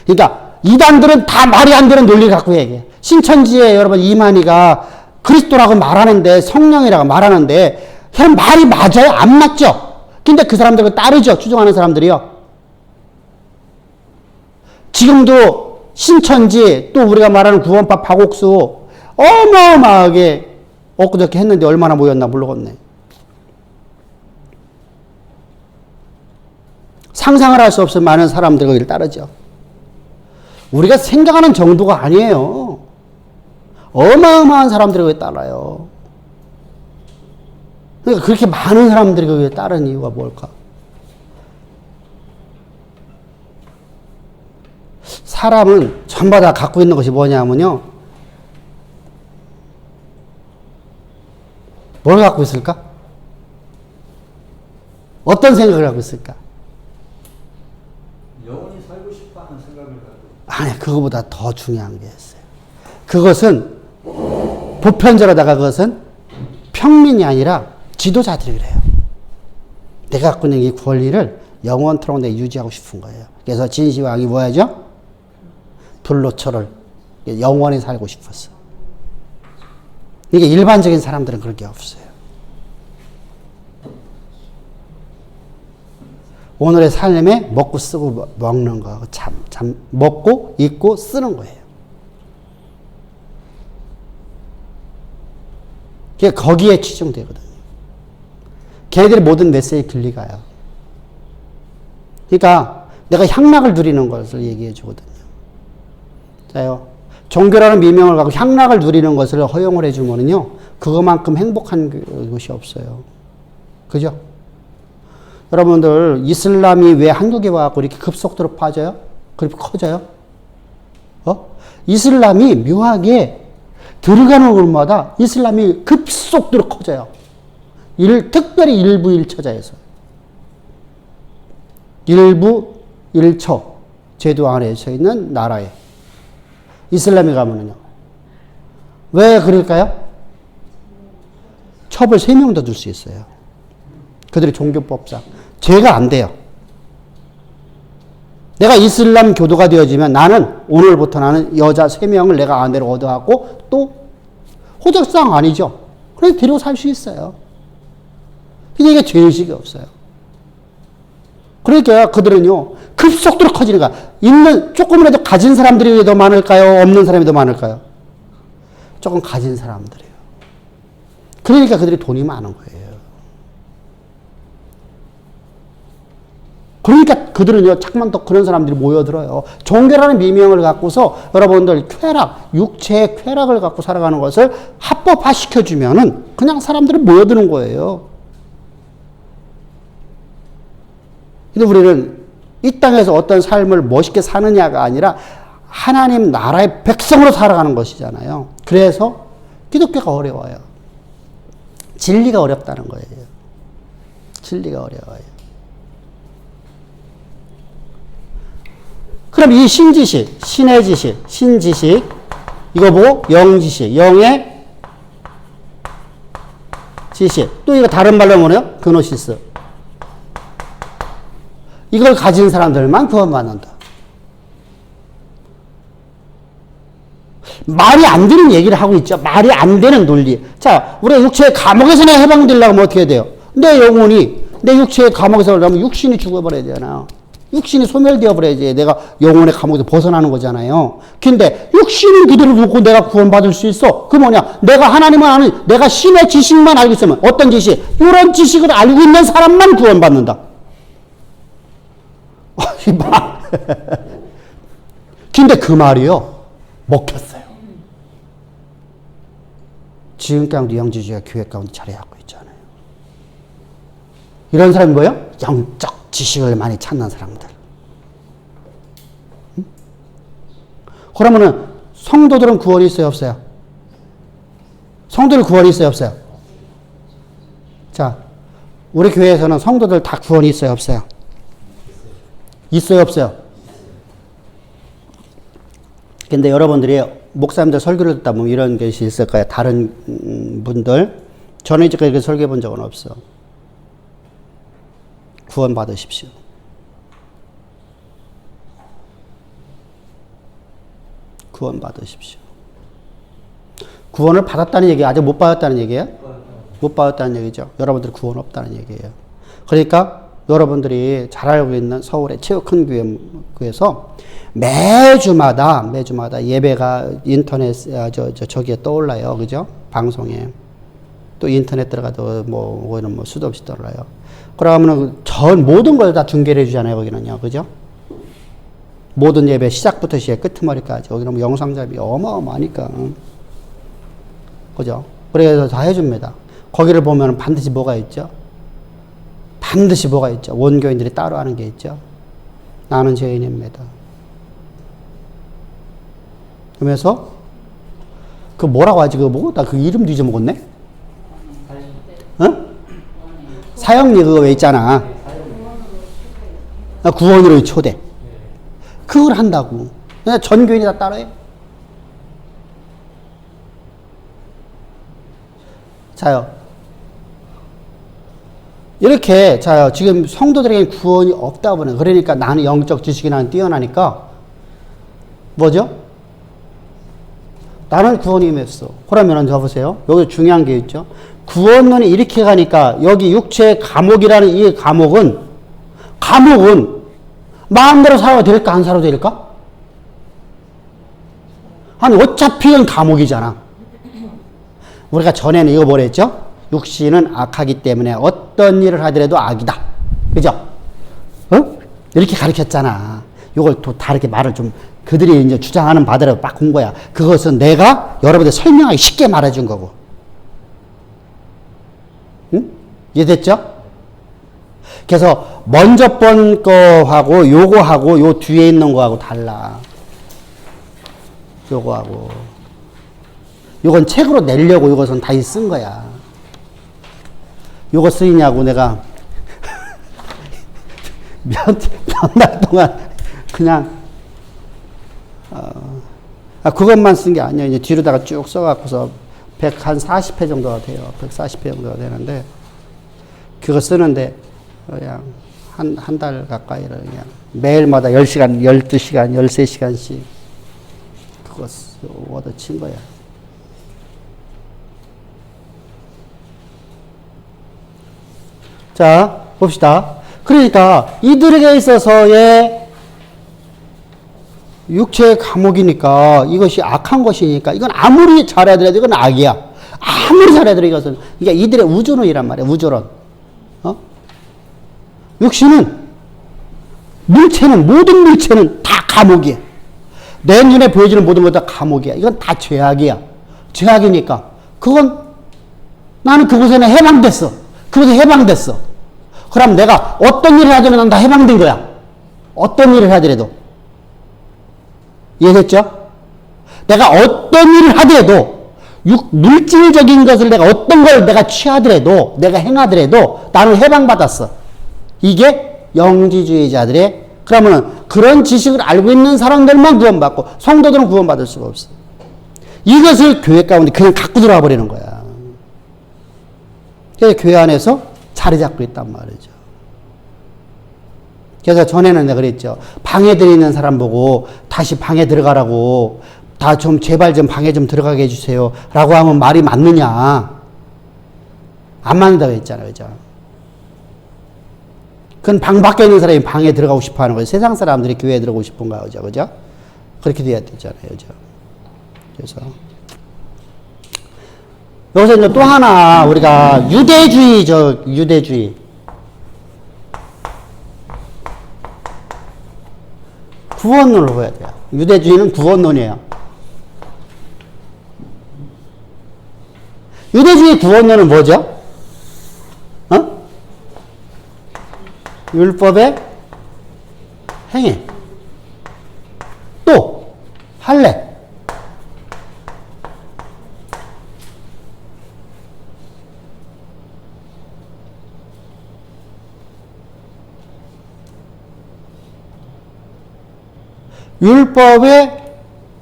그러니까 이단들은 다 말이 안 되는 논리를 갖고 얘기해. 신천지에 여러분 이만희가 그리스도라고 말하는데, 성령이라고 말하는데, 그냥 말이 맞아요? 안 맞죠? 근데 그 사람들을 따르죠? 추종하는 사람들이요. 지금도 신천지, 또 우리가 말하는 구원파 파곡수, 어마어마하게 엊그저께 했는데 얼마나 모였나 모르겠네. 상상을 할 수 없을 많은 사람들이 거기를 따르죠. 우리가 생각하는 정도가 아니에요. 어마어마한 사람들이 거기에 따라요. 그러니까 그렇게 많은 사람들이 거기에 따르는 이유가 뭘까? 사람은 전부 다 갖고 있는 것이 뭐냐면요. 뭘 갖고 있을까? 어떤 생각을 갖고 있을까? 영원히 살고 싶어하는 생각을 갖고. 아니, 그거보다 더 중요한 게 있어요. 그것은 보편적으로다가 그것은 평민이 아니라 지도자들이 그래요. 내가 갖고 있는 이 권리를 영원토록 내가 유지하고 싶은 거예요. 그래서 진시황이 뭐야죠? 불로초를 영원히 살고 싶었어. 이게 일반적인 사람들은 그럴 게 없어요. 오늘의 삶에 먹고 쓰고 먹는 거, 먹고 입고 쓰는 거예요. 그게 거기에 치중되거든요. 걔네들이 모든 메시지 들리가요. 그러니까 내가 향락을 누리는 것을 얘기해 주거든요. 자요. 종교라는 미명을 갖고 향락을 누리는 것을 허용을 해주면은요, 그것만큼 행복한 것이 없어요. 그죠? 여러분들, 이슬람이 왜 한국에 와갖고 이렇게 급속도로 빠져요? 그렇게 커져요? 이슬람이 묘하게 들어가는 곳마다 이슬람이 급속도로 커져요. 특별히 일부 일처자에서. 일부 일처 제도 안에 서 있는 나라에. 이슬람에 가면은요. 왜 그럴까요? 첩을 3명 더 줄 수 있어요. 그들의 종교법상. 죄가 안 돼요. 내가 이슬람 교도가 되어지면 나는 오늘부터 나는 여자 3명을 내가 아내로 얻어갖고 또 호적상 아니죠. 그래서 데리고 살 수 있어요. 근데 이게 죄의식이 없어요. 그러니까 그들은요, 급속도로 커지는 거야. 있는, 조금이라도 가진 사람들이 더 많을까요? 없는 사람이 더 많을까요? 조금 가진 사람들이에요. 그러니까 그들이 돈이 많은 거예요. 그러니까 그들은요, 자꾸만 더 그런 사람들이 모여들어요. 종교라는 미명을 갖고서 여러분들 쾌락, 육체의 쾌락을 갖고 살아가는 것을 합법화 시켜주면은 그냥 사람들이 모여드는 거예요. 근데 우리는 이 땅에서 어떤 삶을 멋있게 사느냐가 아니라 하나님 나라의 백성으로 살아가는 것이잖아요. 그래서 기독교가 어려워요. 진리가 어렵다는 거예요. 진리가 어려워요. 그럼 이 신지식, 신의 지식, 신지식, 이거 보고 영지식, 영의 지식. 또 이거 다른 말로 뭐래요? 그노시스. 이걸 가진 사람들만 구원받는다. 말이 안 되는 얘기를 하고 있죠. 말이 안 되는 논리. 자, 우리가 육체의 감옥에서나 해방되려고 하면 어떻게 돼요? 내 영혼이, 내 육체의 감옥에서 하려면 육신이 죽어버려야 되잖아요. 육신이 소멸되어 버려야지 내가 영혼의 감옥에서 벗어나는 거잖아요. 근데 육신을 그대로 놓고 내가 구원받을 수 있어. 그 뭐냐? 내가 하나님을 아는, 내가 신의 지식만 알고 있으면, 어떤 지식? 이런 지식을 알고 있는 사람만 구원받는다. 근데 그 말이요, 먹혔어요. 지금까지 영지주의가 교회 가운데 자리하고 있잖아요. 이런 사람이 뭐예요? 영적 지식을 많이 찾는 사람들. 응? 그러면은 성도들은 구원이 있어요, 없어요? 성도들 구원이 있어요, 없어요? 자, 우리 교회에서는 성도들 다 구원이 있어요, 없어요? 있어요, 없어요? 근데 여러분들이 목사님들 설교를 듣다 보면 이런 것이 있을 거예요. 다른 분들. 저는 이제까지 그렇게 설교해 본 적은 없어. 구원 받으십시오. 구원 받으십시오. 구원을 받았다는 얘기, 아직 못 받았다는 얘기예요? 못 받았다는 얘기죠. 여러분들 구원 없다는 얘기예요. 그러니까 여러분들이 잘 알고 있는 서울의 최고 큰 교회에서 매주마다 예배가 인터넷, 저기에 떠올라요. 그죠? 방송에. 또 인터넷 들어가도 거기는 수도 없이 떠올라요. 그러면은 모든 걸 다 중계를 해주잖아요. 거기는요. 그죠? 모든 예배 시작부터 끝머리까지. 거기는 영상잡이 어마어마하니까. 그죠? 그래서 다 해줍니다. 거기를 보면 반드시 뭐가 있죠? 반드시 뭐가 있죠? 원교인들이 따로 하는 게 있죠? 나는 죄인입니다. 그러면서 그 뭐라고 하지? 나 그 이름도 잊어먹었네? 어? 사형리 그거 왜 있잖아. 구원으로의 초대. 그걸 한다고. 그냥 전 교인이 다 따라해. 자요. 이렇게, 자요. 지금 성도들에게 구원이 없다고 보네. 그러니까 나는 영적 지식이 나는 뛰어나니까, 뭐죠? 나는 구원이 임했어. 그러면은 저보세요. 여기 중요한 게 있죠. 구원론이 이렇게 가니까 여기 육체의 감옥이라는 이 감옥은 마음대로 살아도 될까 안 살아도 될까? 아니 어차피 이건 감옥이잖아. 우리가 전에는 이거 뭐라 했죠? 육신은 악하기 때문에 어떤 일을 하더라도 악이다. 그죠? 어? 이렇게 가르쳤잖아. 이걸 또 다르게 말을 좀 그들이 이제 주장하는 바대로 막 온 거야. 그것은 내가 여러분들 설명하기 쉽게 말해준 거고. 응? 이해됐죠? 그래서 먼저 본 거하고 요거하고 요 뒤에 있는 거하고 달라. 요거하고. 요건 책으로 내려고 요것은 다시 쓴 거야. 요거 쓰이냐고 내가 몇 날 동안 그냥 아, 그것만 쓴 게 아니에요. 이제 뒤로다가 쭉 써갖고서 140회 정도가 돼요. 140회 정도가 되는데, 그거 쓰는데, 그냥 한 달 가까이를 그냥 매일마다 10시간, 12시간, 13시간씩 그거 얻어 친 거야. 자, 봅시다. 그러니까 이들에게 있어서의 육체의 감옥이니까 이것이 악한 것이니까 이건 아무리 잘해더라도 이건 악이야. 아무리 잘해더라도 이것은, 그러니까 이들의 우주론이란 말이야. 우주론. 육신은, 물체는, 모든 물체는 다 감옥이야. 내 눈에 보여지는 모든 것 다 감옥이야. 이건 다 죄악이야. 죄악이니까 그건 나는 그곳에는 해방됐어. 그곳에 해방됐어. 그럼 내가 어떤 일을 하더라도 난 다 해방된 거야. 어떤 일을 하더라도. 이해됐죠? 내가 어떤 일을 하더라도, 물질적인 것을 내가 어떤 걸 내가 취하더라도, 내가 행하더라도 나는 해방받았어. 이게 영지주의자들의, 그러면 그런 지식을 알고 있는 사람들만 구원받고 성도들은 구원받을 수가 없어. 이것을 교회 가운데 그냥 갖고 들어와 버리는 거야. 그래서 교회 안에서 자리 잡고 있단 말이죠. 그래서 전에는 내가 그랬죠. 방에 들어있는 사람 보고 다시 방에 들어가라고, 다 좀 제발 좀 방에 좀 들어가게 해주세요 라고 하면 말이 맞느냐? 안 맞는다고 했잖아요. 그죠? 그건 방 밖에 있는 사람이 방에 들어가고 싶어 하는 거예요. 세상 사람들이 교회에 들어가고 싶은가, 그죠? 그죠? 그렇게 돼야 되잖아요. 그죠? 그래서. 여기서 이제 또 하나, 우리가 유대주의. 구원론을 보여야 돼요. 유대주의는 구원론이에요. 유대주의 구원론은 뭐죠? 율법의 행위. 또, 할례. 율법의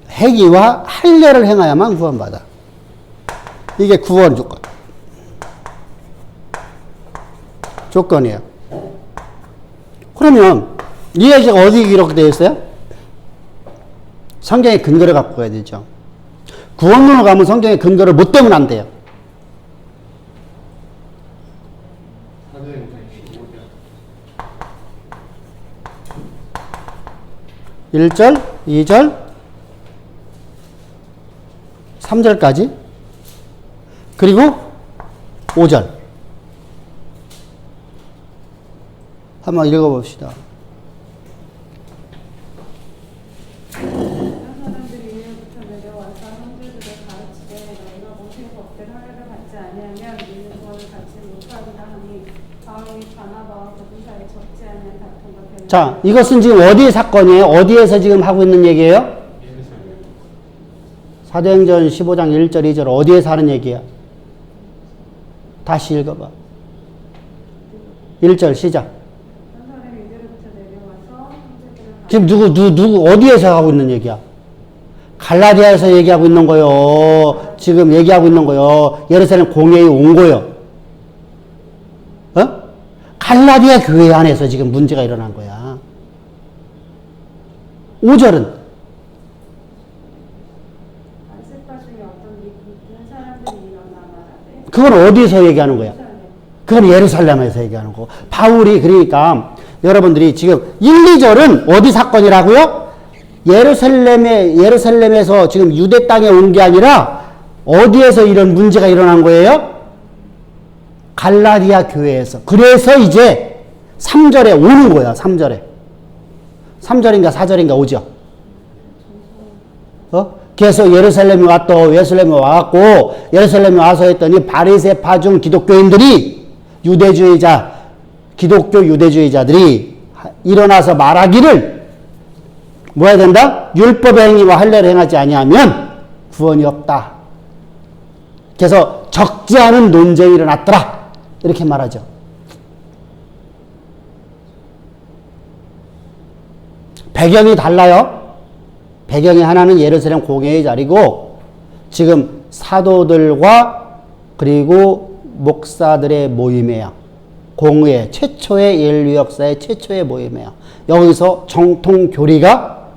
행위와 할례를 행하야만 구원받아. 이게 구원 조건. 조건이에요. 그러면 이 얘기가 어디 기록되어 있어요? 성경의 근거를 갖고 가야 되죠. 구원론을 가면 성경의 근거를 못 대면 안 돼요. 일 절, 2절, 3절까지, 그리고 5절. 한번 읽어봅시다. 사람들이 위로부터 내려와서 형제들을 가르치되 너희가 모세가 법대로 할례를 받지 아니하면 너희는 구원을 받지 못하리라 하니 바울이 바나바와 그들 사이에 적지 않은 다툼과 변론이 자, 이것은 지금 어디의 사건이에요? 어디에서 지금 하고 있는 얘기예요? 사도행전 15장 1절, 2절 어디에서 하는 얘기야? 다시 읽어봐. 1절 시작. 지금 누구, 어디에서 하고 있는 얘기야? 갈라디아에서 얘기하고 있는 거요. 지금 얘기하고 있는 거요. 예루살렘 공회에 온 거요. 갈라디아 교회 안에서 지금 문제가 일어난 거야. 5절은? 그건 어디서 얘기하는 거야? 그건 예루살렘에서 얘기하는 거고. 바울이 그러니까 여러분들이 지금 1, 2절은 어디 사건이라고요? 예루살렘에서 지금 유대 땅에 온 게 아니라 어디에서 이런 문제가 일어난 거예요? 갈라디아 교회에서. 그래서 이제 3절에 오는 거야. 3절에. 3절인가 4절인가 오죠. 그래서 예루살렘에 와갖고 예루살렘에 와서 했더니 바리새파 중 기독교인들이 기독교 유대주의자들이 일어나서 말하기를 뭐 해야 된다? 율법의 행위와 할례를 행하지 아니하면 구원이 없다. 그래서 적지 않은 논쟁이 일어났더라. 이렇게 말하죠. 배경이 달라요. 배경이 하나는 예루살렘 공회의 자리고 지금 사도들과 그리고 목사들의 모임이에요. 공회 최초의 인류 역사의 최초의 모임이에요. 여기서 정통교리가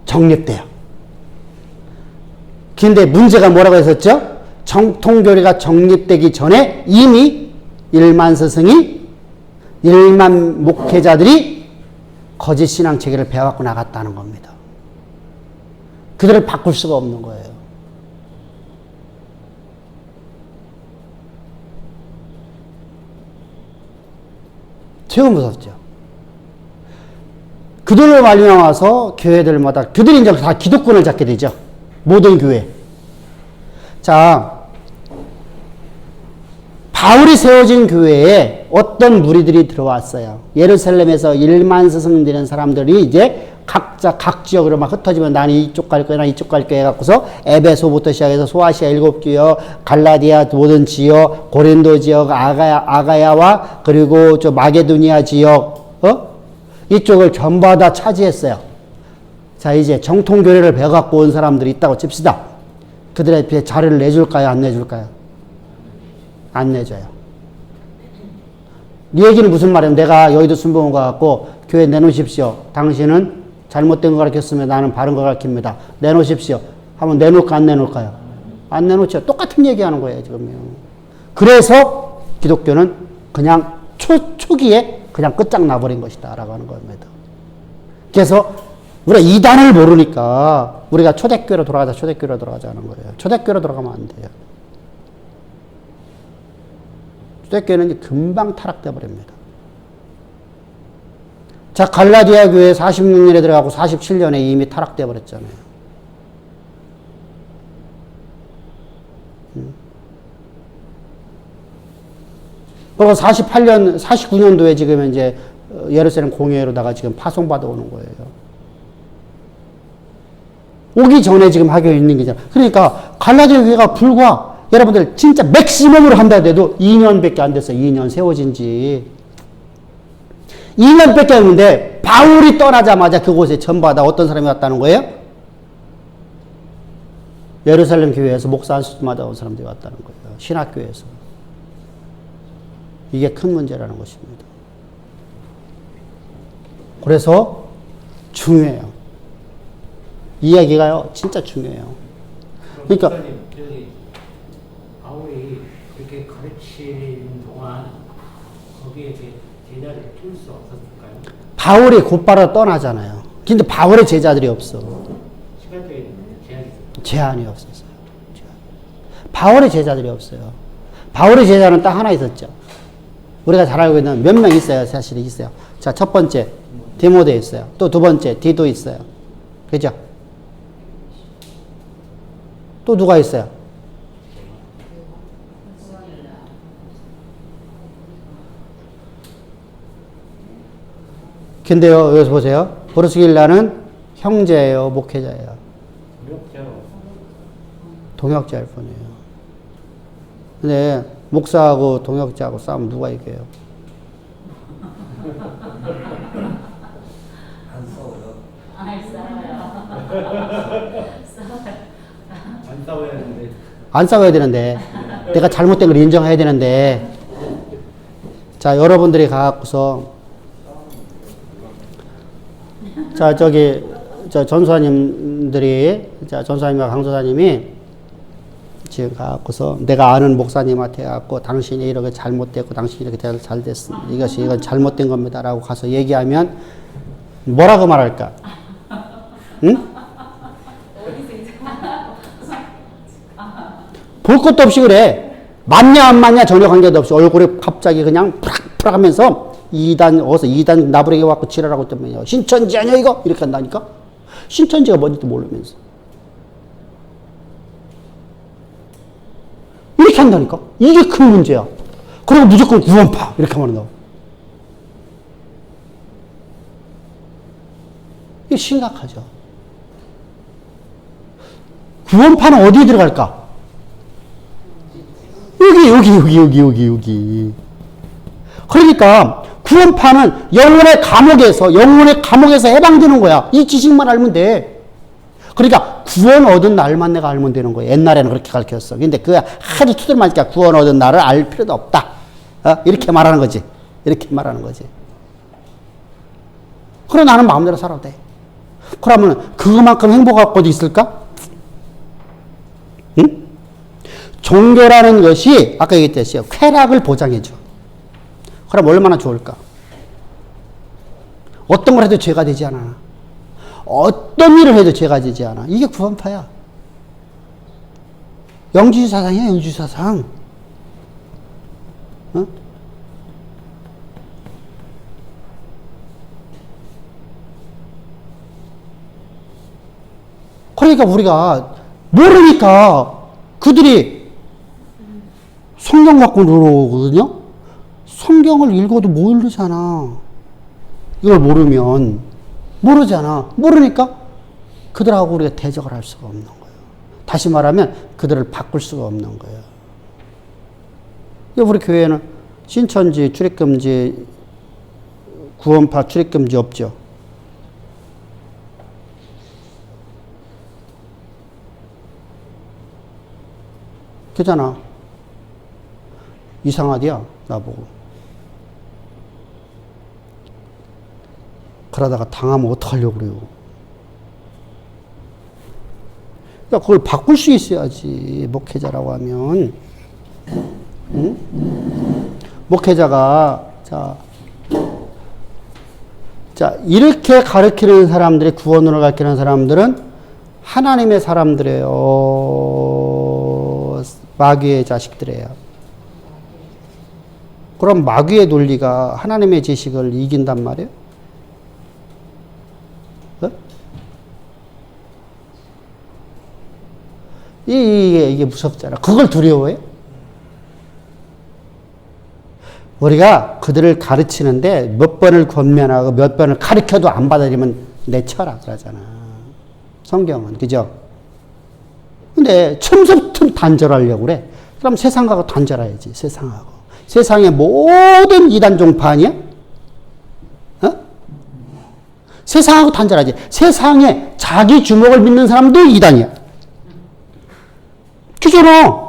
정립돼요. 근데 문제가 뭐라고 했었죠? 정통교리가 정립되기 전에 이미 1만 스승이 1만 목회자들이 거짓 신앙 체계를 배워갖고 나갔다는 겁니다. 그들을 바꿀 수가 없는 거예요. 최고 무섭죠. 그들을 말려나와서 교회들마다 그들이 이제 다 기독권을 잡게 되죠. 모든 교회. 자, 바울이 세워진 교회에 어떤 무리들이 들어왔어요. 예루살렘에서 1만 스승 되는 사람들이 이제 각자 각 지역으로 막 흩어지면 나는 이쪽 갈 거야, 나 이쪽 갈 거야 해갖고서 에베소부터 시작해서 소아시아 7지역, 갈라디아 모든 지역, 고린도 지역, 아가야와 그리고 저 마게도니아 지역, 이쪽을 전부 다 차지했어요. 자, 이제 정통교회를 배워갖고 온 사람들이 있다고 칩시다. 그들의 자리를 내줄까요? 안 내줄까요? 안 내줘요. 이 얘기는 무슨 말이에요? 내가 여의도 순복음 가갖고 교회 내놓으십시오. 당신은 잘못된 거 가르쳤으면 나는 바른 거 가르칩니다. 내놓으십시오. 하면 내놓을까 안 내놓을까요? 안 내놓죠. 똑같은 얘기하는 거예요, 지금요. 그래서 기독교는 그냥 초기에 그냥 끝장나버린 것이다 라고 하는 겁니다. 그래서 우리가 이단을 모르니까 우리가 초대교회로 돌아가자 하는 거예요. 초대교회로 돌아가면 안 돼요. 초대교회는 금방 타락돼 버립니다. 자, 갈라디아 교회 46년에 들어가고 47년에 이미 타락돼 버렸잖아요. 그리고 49년도에 지금 이제 예루살렘 공회로다가 지금 파송받아 오는 거예요. 오기 전에 지금 하고 있는 게잖아. 그러니까 갈라디아 교회가 불과 여러분들 진짜 맥시멈으로 한다 해도 2년밖에 안 됐어요. 2년 세워진 지. 2년밖에 안 됐는데 바울이 떠나자마자 그곳에 전부다 어떤 사람이 왔다는 거예요? 예루살렘 교회에서 목사 한 수마다 온 사람들이 왔다는 거예요. 신학교에서. 이게 큰 문제라는 것입니다. 그래서 중요해요. 이 이야기가요, 진짜 중요해요. 그러니까 여기 바울이 그렇게 가르치는 동안 거기에 제자를 키울 수 없었을까요? 바울이 곧바로 떠나잖아요. 근데 바울의 제자들이 없어. 시간적인 제한이 있어요. 제한이 없었어요. 바울의 제자들이 없어요. 바울의 제자는 딱 하나 있었죠. 우리가 잘 알고 있는 몇 명 있어요. 사실 있어요. 자, 첫 번째 디모데 있어요. 또 두 번째 디도 있어요. 그죠? 또 누가 있어요? 근데요, 여기서 보세요. 브루스길라는 형제예요, 목회자예요. 동역자일 뿐이에요. 근데 목사하고 동역자하고 싸우면 누가 이겨요? 안 싸워요. 안 싸워요. 안 싸워야 하는데. 안 싸워야 되는데. 내가 잘못된 걸 인정해야 되는데. 자, 여러분들이 가갖고서 자, 저 전사님들이, 자, 전사님과 강도사님이 지금 가갖고서 내가 아는 목사님한테 가갖고 당신이 이렇게 잘못됐고 당신이 이렇게 잘 됐습니다. 이건 잘못된 겁니다. 라고 가서 얘기하면 뭐라고 말할까? 응? 볼 것도 없이 그래. 맞냐 안 맞냐 전혀 관계도 없이 얼굴에 갑자기 그냥 푸락푸락 하면서 어서 이단 나부랭이 와갖고 지랄하고 있다면요. 신천지 아니야 이거? 이렇게 한다니까? 신천지가 뭔지도 모르면서. 이렇게 한다니까? 이게 큰 문제야. 그리고 무조건 구원파. 이렇게 하면 너. 이게 심각하죠. 구원파는 어디에 들어갈까? 여기. 그러니까 구원파는 영혼의 감옥에서 해방되는 거야. 이 지식만 알면 돼. 그러니까 구원 얻은 날만 내가 알면 되는 거야. 옛날에는 그렇게 가르쳤어. 근데 그 하도 두들맞으니까 구원 얻은 날을 알 필요도 없다. 이렇게 말하는 거지. 이렇게 말하는 거지. 그래 나는 마음대로 살아도 돼. 그러면 그만큼 행복할 것도 있을까? 응? 종교라는 것이 아까 얘기했듯이 쾌락을 보장해줘. 그럼 얼마나 좋을까? 어떤 걸 해도 죄가 되지 않아. 어떤 일을 해도 죄가 되지 않아. 이게 구원파야. 영지주의 사상이야, 영지주의 사상. 어? 그러니까 우리가 모르니까 그들이 성경 갖고 놀아오거든요. 성경을 읽어도 모르잖아. 이걸 모르잖아. 모르니까 그들하고 우리가 대적을 할 수가 없는 거예요. 다시 말하면 그들을 바꿀 수가 없는 거예요. 우리 교회는 신천지, 출입금지, 구원파 출입금지 없죠. 그잖아. 이상하디야, 나보고. 그러다가 당하면 어떡하려고 그래요. 그러니까 그걸 바꿀 수 있어야지, 목회자라고 하면. 응? 목회자가, 이렇게 가르치는 사람들이, 구원으로 가르치는 사람들은 하나님의 사람들이에요. 마귀의 자식들이에요. 그럼 마귀의 논리가 하나님의 지식을 이긴단 말이에요? 어? 이게 무섭잖아. 그걸 두려워해? 우리가 그들을 가르치는데 몇 번을 권면하고 몇 번을 가르쳐도 안 받아들이면 내쳐라 그러잖아. 성경은. 그죠? 근데 처음부터 단절하려고 그래. 그럼 세상하고 단절해야지. 세상하고. 세상의 모든 이단 종파 아니야? 어? 세상하고 단절하지. 세상에 자기 주먹을 믿는 사람도 이단이야. 그잖아.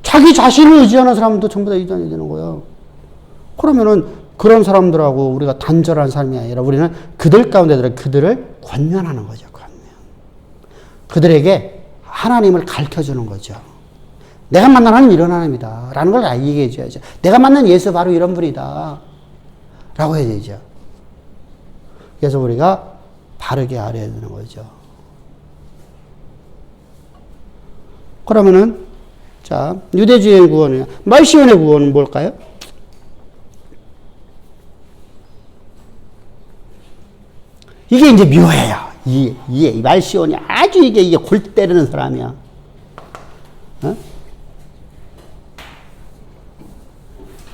자기 자신을 의지하는 사람도 전부 다 이단이 되는 거야. 그러면은 그런 사람들하고 우리가 단절한 삶이 아니라 우리는 그들 가운데 들어 그들을 권면하는 거죠. 권면. 그들에게 하나님을 가르쳐주는 거죠. 내가 만난 하나님 이런 하나님이다. 라는 걸 얘기해 줘야죠. 내가 만난 예수 바로 이런 분이다. 라고 해야 되죠. 그래서 우리가 바르게 알아야 되는 거죠. 그러면은 유대주의 구원이요. 말시온의 구원은 뭘까요? 이게 이제 묘해요. 이 말시온이 아주 이게 골 때리는 사람이야. 어?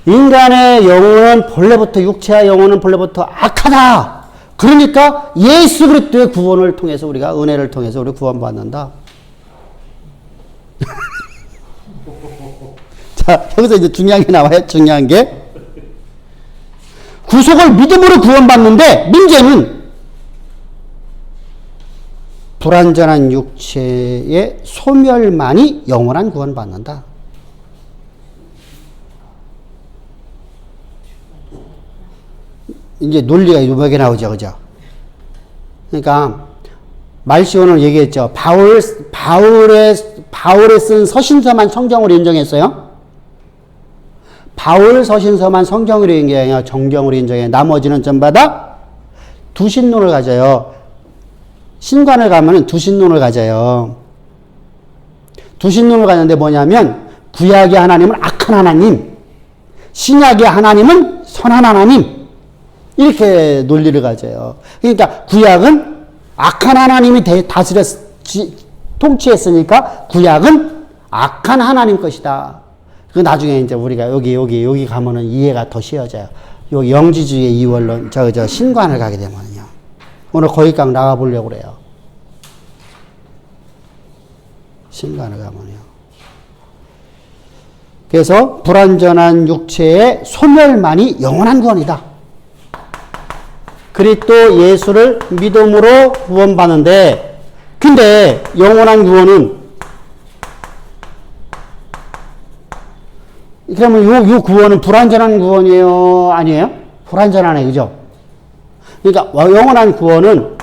인간의 영혼은 본래부터, 육체와 영혼은 본래부터 악하다. 그러니까 예수 그리스도의 구원을 통해서 우리가, 은혜를 통해서 우리 구원받는다. 자, 여기서 이제 중요한 게 나와요. 중요한 게. 구속을 믿음으로 구원받는데, 문제는 불완전한 육체의 소멸만이 영원한 구원받는다. 이제 논리가 유명하게 나오죠. 그죠? 그러니까, 말시온을 얘기했죠. 바울의 쓴 서신서만 성경으로 인정했어요. 바울 서신서만 성경으로 인정해요. 정경으로 인정해요. 나머지는 전부 다 두신론을 가져요. 신관을 가면은 두신론을 가져요. 두신론을 가는데 뭐냐면 구약의 하나님은 악한 하나님, 신약의 하나님은 선한 하나님, 이렇게 논리를 가져요. 그러니까 구약은 악한 하나님이 통치했으니까 구약은 악한 하나님 것이다. 그 나중에 이제 우리가 여기 가면은 이해가 더 쉬워져요. 요 영지주의 이원론, 신관을 가게 되면요. 오늘 거기까지 나가보려고 그래요. 신관을 가면요. 그래서 불완전한 육체의 소멸만이 영원한 구원이다. 그리스도 예수를 믿음으로 구원받는데, 근데 영원한 구원은, 그러면 요 구원은 불완전한 구원이에요? 아니에요? 불완전하네, 그죠? 그러니까 영원한 구원은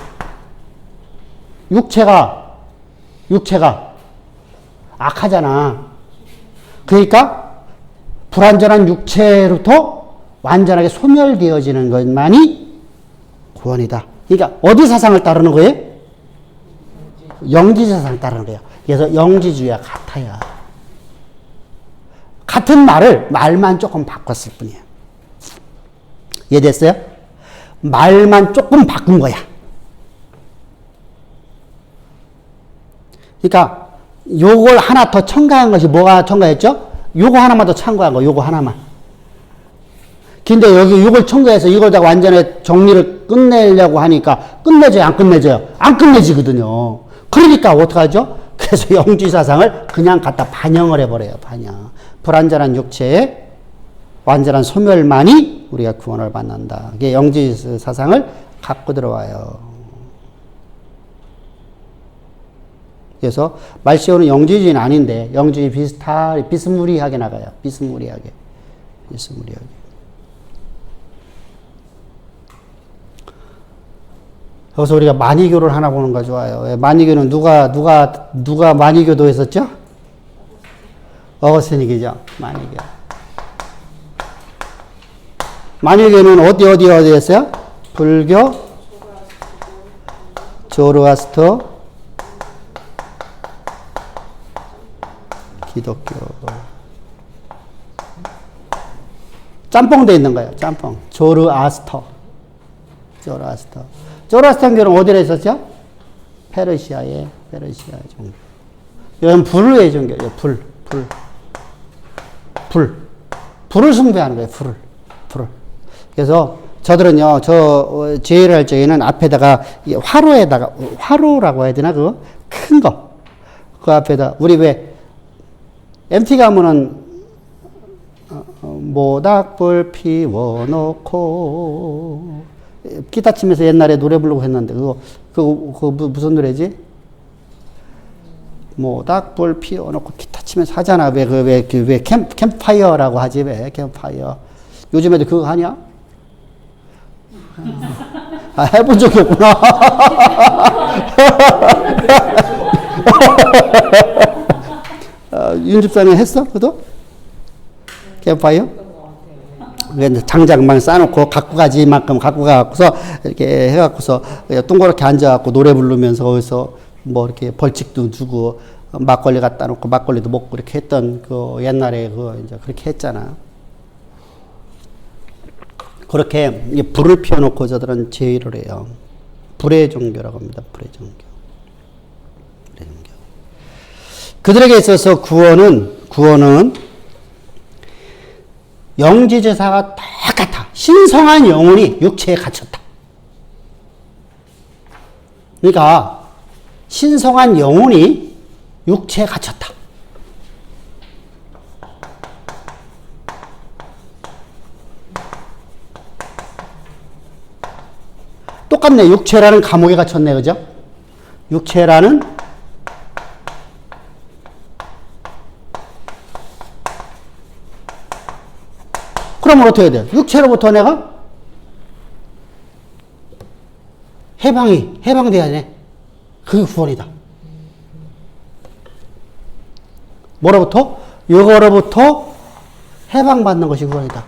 육체가 악하잖아. 그러니까 불완전한 육체로부터 완전하게 소멸되어지는 것만이 구원이다. 그러니까 어디 사상을 따르는 거예요? 영지 사상을 따르는 거예요. 그래서 영지주의와 같아요. 같은 말만 조금 바꿨을 뿐이에요. 이해됐어요? 말만 조금 바꾼 거야. 그러니까 요걸 하나 더 첨가한 것이 뭐가 첨가했죠? 요거 하나만 더 첨가한 거, 요거 하나만. 근데 여기 요걸 첨가해서 이걸 다 완전히 정리를 끝내려고 하니까 끝내져요, 안 끝내져요? 안 끝내지거든요. 그러니까 어떡하죠? 그래서 영지사상을 그냥 갖다 반영을 해버려요, 반영. 불완전한 육체의 완전한 소멸만이 우리가 구원을 받는다. 이게 영지사상을 갖고 들어와요. 그래서 말시오는 영지주의는 아닌데 영지주의 비스무리하게 나가요. 비스무리하게. 여기서 우리가 만이교를 하나 보는 거 좋아요. 만이교는 누가 만이교도 했었죠? 어거스틴이죠. 만이교. 만이교는 어디 했어요? 불교, 조르아스터, 기독교. 짬뽕돼 있는 거예요. 짬뽕. 조르아스터. 조르아스터교는 어디에 있었죠? 페르시아 종교. 이건 불의 종교예요. 불을 숭배하는 거예요. 불을. 그래서 저들은요, 제의를 할 적에는 앞에다가 화로라고 해야 되나 그거? 큰 거. 그 앞에다 우리 왜 MT 가면은 모닥불 피워놓고 기타 치면서 옛날에 노래 부르고 했는데 그거 무슨 노래지? 모닥불 피워놓고 기타 치면서 하잖아. 왜 캠프파이어라고 하지? 왜 캠프파이어? 요즘에도 그거 하냐? 아, 해본 적이 없구나. 윤집사는 했어? 그도? 캠프파이어? 장작만 쌓아놓고 갖고 가지 만큼 갖고 가갖고서 이렇게 해갖고서 동그랗게 앉아갖고 노래 부르면서 거기서 뭐 이렇게 벌칙도 주고 막걸리 갖다 놓고 막걸리도 먹고 이렇게 했던 그 옛날에 이제 그렇게 했잖아. 그렇게 불을 피워놓고 저들은 제의를 해요. 불의 종교라고 합니다. 불의 종교. 그들에게 있어서 구원은 영지제사가 똑같아. 신성한 영혼이 육체에 갇혔다. 그러니까 신성한 영혼이 육체에 갇혔다. 똑같네. 육체라는 감옥에 갇혔네. 그죠? 육체라는 그러면 어떻게 해야 돼? 육체로부터 내가 해방돼야 돼. 그게 구원이다. 뭐로부터? 이거로부터 해방받는 것이 구원이다.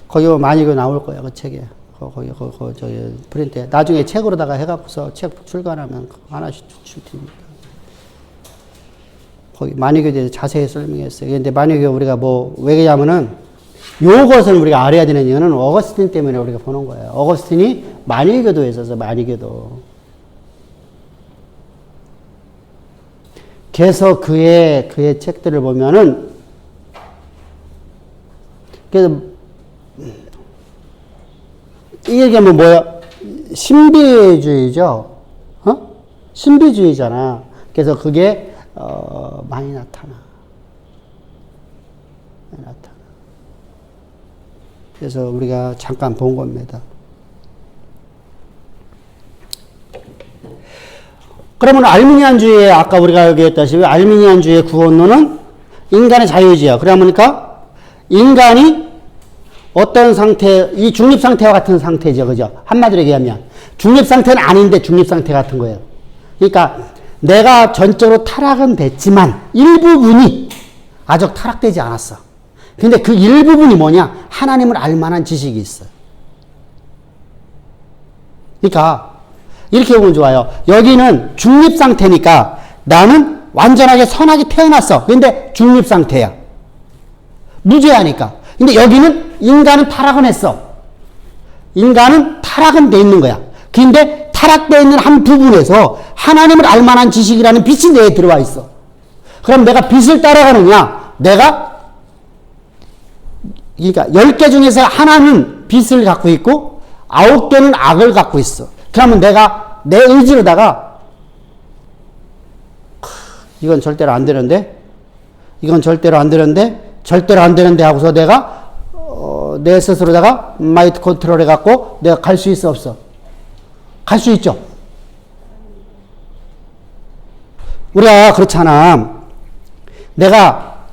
거기 많이 나올 거야, 그 책에. 거기 저기 프린트에. 나중에 책으로다가 해갖고서 책 출간하면 하나씩 줄 테니까. 거기 만유교에 대해서 자세히 설명했어요. 근데 만유교 우리가 왜 그러냐면은 요것을 우리가 알아야 되는 이유는 어거스틴 때문에 우리가 보는 거예요. 어거스틴이 만유교도에 있어서 만유교도. 그래서 그의 책들을 보면은 그래서 이 얘기하면 뭐야? 신비주의죠. 신비주의잖아. 그래서 그게 많이 나타나. 많이 나타나. 그래서 우리가 잠깐 본 겁니다. 그러면 알미니안주의 아까 우리가 얘기했다시피 알미니안주의 구원론은 인간의 자유주의야. 그러니까 인간이 어떤 상태, 이 중립상태와 같은 상태죠. 그죠? 한마디로 얘기하면 중립상태는 아닌데 중립상태 같은 거예요. 그러니까 내가 전적으로 타락은 됐지만 일부분이 아직 타락되지 않았어. 근데 그 일부분이 뭐냐? 하나님을 알만한 지식이 있어. 그러니까 이렇게 보면 좋아요. 여기는 중립상태니까 나는 완전하게 선하게 태어났어. 근데 중립상태야. 무죄하니까. 근데 여기는 인간은 타락은 했어. 인간은 타락은 돼 있는 거야. 근데 타락되어 있는 한 부분에서 하나님을 알만한 지식이라는 빛이 내에 들어와 있어. 그럼 내가 빛을 따라가느냐? 내가 그러니까 10개 중에서 하나는 빛을 갖고 있고 9개는 악을 갖고 있어. 그러면 내가 내 의지로다가 이건 절대로 안 되는데 이건 절대로 안 되는데 절대로 안 되는데 하고서 내가 내 스스로다가 마인드 컨트롤 해갖고 내가 갈 수 있어 없어? 갈 수 있죠. 우리가 그렇잖아. 내가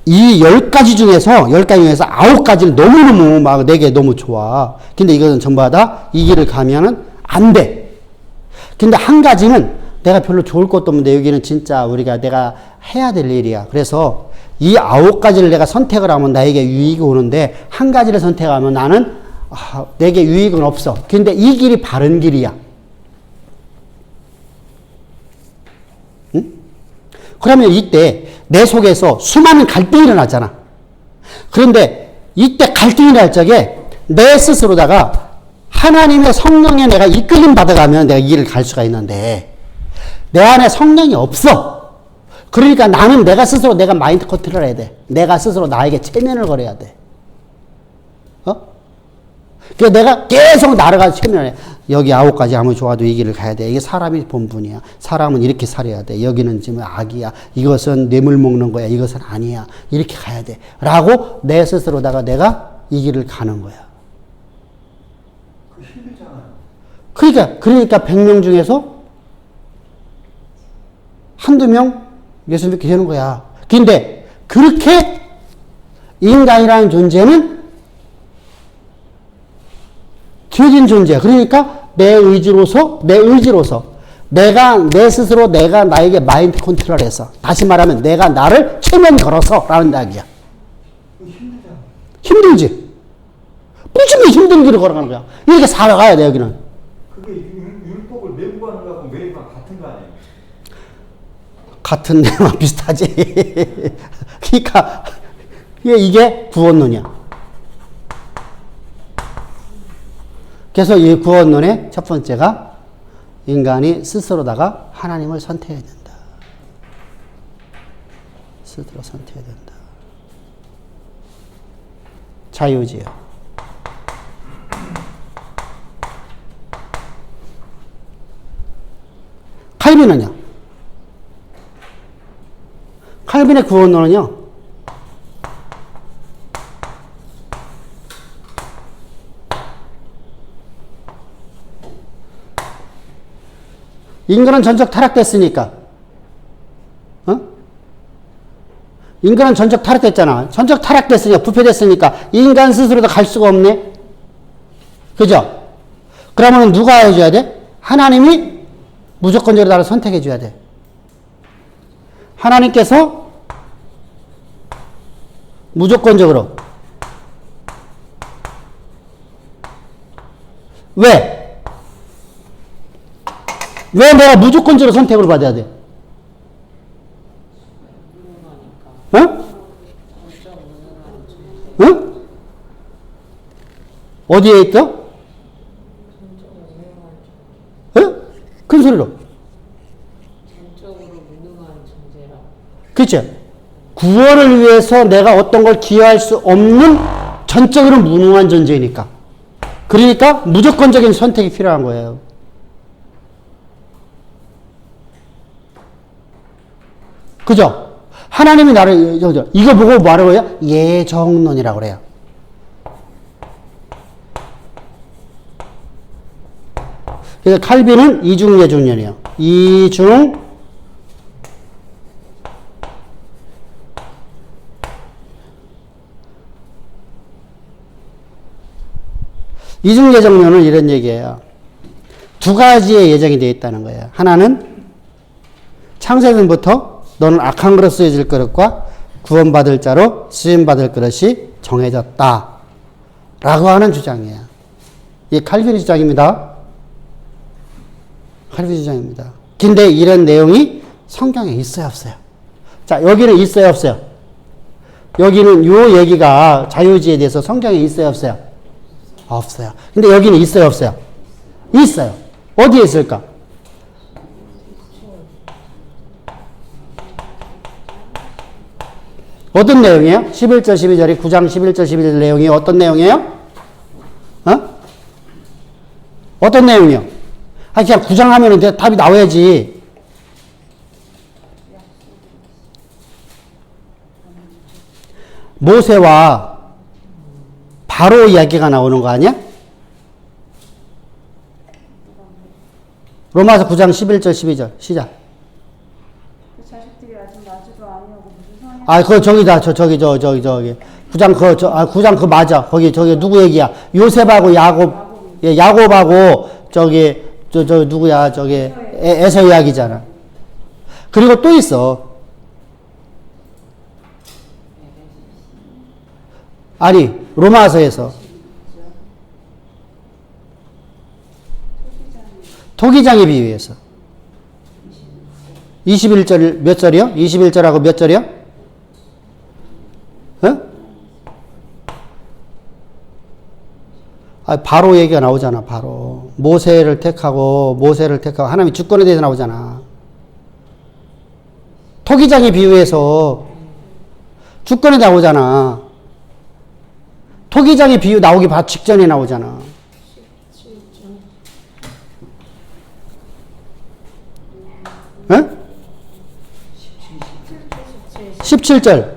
이 10가지 중에서 9가지를 너무너무 막 내게 너무 좋아. 근데 이것은 전부 다 이 길을 가면은 안 돼. 근데 한 가지는 내가 별로 좋을 것도 없는데 여기는 진짜 내가 해야 될 일이야. 그래서 이 9가지를 내가 선택을 하면 나에게 유익이 오는데 한 가지를 선택하면 나는 내게 유익은 없어. 근데 이 길이 바른 길이야. 응? 그러면 이때 내 속에서 수많은 갈등이 일어나잖아. 그런데 이때 갈등이 날 적에 내 스스로다가 하나님의 성령에 내가 이끌림 받아가면 내가 이 길을 갈 수가 있는데 내 안에 성령이 없어. 그러니까 나는 내가 스스로 내가 마인드 컨트롤 해야 돼. 내가 스스로 나에게 체면을 걸어야 돼. 그래서 내가 계속 나를 체면을 해. 여기 9가지 아무리 좋아도 이 길을 가야 돼. 이게 사람이 본분이야. 사람은 이렇게 살아야 돼. 여기는 지금 악이야. 이것은 뇌물 먹는 거야. 이것은 아니야. 이렇게 가야 돼. 라고 내 스스로다가 내가 이 길을 가는 거야. 그 힘들잖아요. 그러니까 100명 중에서 한두 명 예수 믿게 되는 거야. 근데 그렇게 인간이라는 존재는 뒤진 존재야. 그러니까 내 의지로서 내가 내 스스로 내가 나에게 마인드 컨트롤해서 다시 말하면 내가 나를 체면 걸어서 라는 이야기야. 힘들잖아. 힘들지. 무지무지 힘든 길을 걸어가는 거야. 이렇게 살아가야 돼 여기는. 그게 율법을 메고 가는 거하고 메고 같은 거 아니에요? 같은 데만 비슷하지. 그러니까 이게 구원론이야. 그래서 이 구원론의 첫 번째가 인간이 스스로다가 하나님을 선택해야 된다. 스스로 선택해야 된다. 자유지요. 칼빈은요? 칼빈의 구원론은요? 인간은 전적 타락됐으니까. 인간은 전적 타락됐잖아. 전적 타락됐으니까, 부패됐으니까, 인간 스스로도 갈 수가 없네? 그죠? 그러면 누가 해줘야 돼? 하나님이 무조건적으로 나를 선택해줘야 돼. 하나님께서 무조건적으로. 왜? 왜 내가 무조건적으로 선택을 받아야 돼? 응? 응? 어디에 있어? 응? 큰 소리로. 전적으로 무능한 존재라. 그치? 구원을 위해서 내가 어떤 걸 기여할 수 없는 전적으로 무능한 존재니까. 그러니까 무조건적인 선택이 필요한 거예요. 그죠? 하나님이 나를, 이거 보고 뭐 하는 거예요? 예정론이라고 그래요. 그래서 칼빈은 이중예정론이에요. 이중예정론은 이런 얘기예요. 두 가지의 예정이 되어 있다는 거예요. 하나는 창세전부터 너는 악한 그릇 쓰여질 그릇과 구원받을 자로 쓰임받을 그릇이 정해졌다. 라고 하는 주장이에요. 이게 칼빈의 주장입니다. 칼빈 주장입니다. 근데 이런 내용이 성경에 있어요, 없어요? 자, 여기는 있어요, 없어요? 여기는 요 얘기가 자유지에 대해서 성경에 있어요, 없어요? 없어요. 근데 여기는 있어요, 없어요? 있어요. 어디에 있을까? 어떤 내용이에요? 11절, 12절이 9장 11절, 12절 내용이 어떤 내용이에요? 어떤 내용이요? 그냥 9장 하면은 답이 나와야지. 모세와 바로 이야기가 나오는 거 아니야? 로마서 9장 11절, 12절. 시작. 그 자식들이 아직 나지도 아니하고 무슨 성이 아, 그거 저기다. 저기. 9장 그거 맞아. 저기 누구 얘기야? 요셉하고 야곱, 예, 야곱하고 누구야? 에서 이야기잖아. 그리고 또 있어. 아니, 로마서에서. 토기장에 비유해서. 21절 몇 절이요? 21절하고 몇 절이요? 바로 얘기가 나오잖아, 바로. 모세를 택하고 하나님의 주권에 대해서 나오잖아. 토기장에 비유해서 주권에 나오잖아. 토기장의 비유 나오기 바로 직전에 나오잖아. 17절.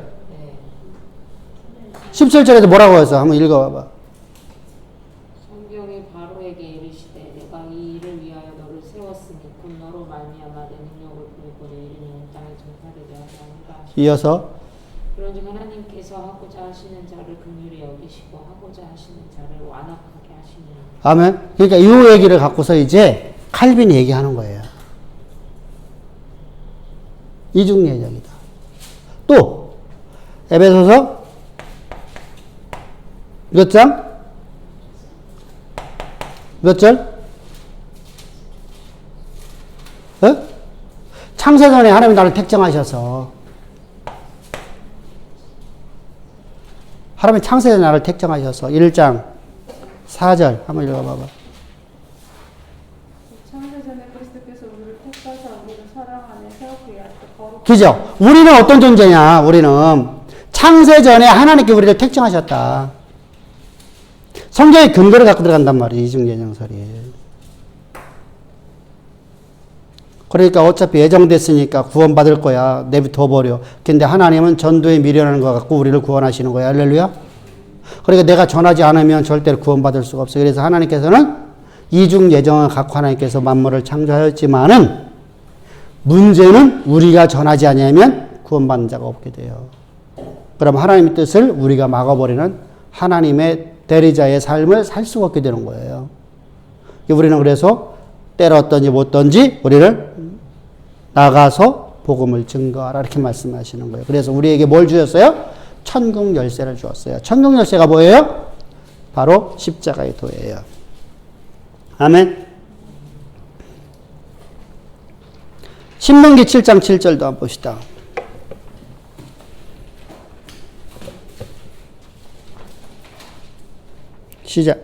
17절에도 뭐라고 해서 한번 읽어봐봐. 성경이 바로에게 이르시되 내가 이 일을 위하여 너를 세웠으니 곧 너로 말미암아 내 능력을 보이고 내 이름이 온 땅에 전파되게 하려 함이라 하시니 이어서 그런즉 하나님께서 하고자 하시는 자를 긍휼히 여기시고 하고자 하시는 자를 완악하게 하시니라. 아멘. 그러니까 이 얘기를 갖고서 이제 칼빈이 얘기하는 거예요. 이중예정이다. 또 에베소서 몇 장? 몇 절? 창세전에 하나님이 나를 택정하셔서 하나님이 창세전에 나를 택정하셔서 1장 4절 한번 읽어봐봐. 창세전에 그리스도께서 우리를 택하사 우리를 사랑 안에 세우기 위하여 거룩 그죠? 우리는 어떤 존재냐? 우리는 창세전에 하나님께 우리를 택정하셨다. 성경의 근거를 갖고 들어간단 말이에요. 이중예정설이. 그러니까 어차피 예정됐으니까 구원받을 거야. 내비둬버려. 근데 하나님은 전도에 미련한 것 같고 우리를 구원하시는 거야. 할렐루야. 그러니까 내가 전하지 않으면 절대로 구원받을 수가 없어요. 그래서 하나님께서는 이중예정을 갖고 하나님께서 만물을 창조하였지만은 문제는 우리가 전하지 않으면 구원받는 자가 없게 돼요. 그럼 하나님의 뜻을 우리가 막아버리는 하나님의 대리자의 삶을 살 수가 없게 되는 거예요. 우리는 그래서 때렸든지 못든지 우리를 나가서 복음을 증거하라 이렇게 말씀하시는 거예요. 그래서 우리에게 뭘 주셨어요? 천국 열쇠를 주었어요. 천국 열쇠가 뭐예요? 바로 십자가의 도예요. 아멘. 신명기 7장 7절도 한번 봅시다. 시작.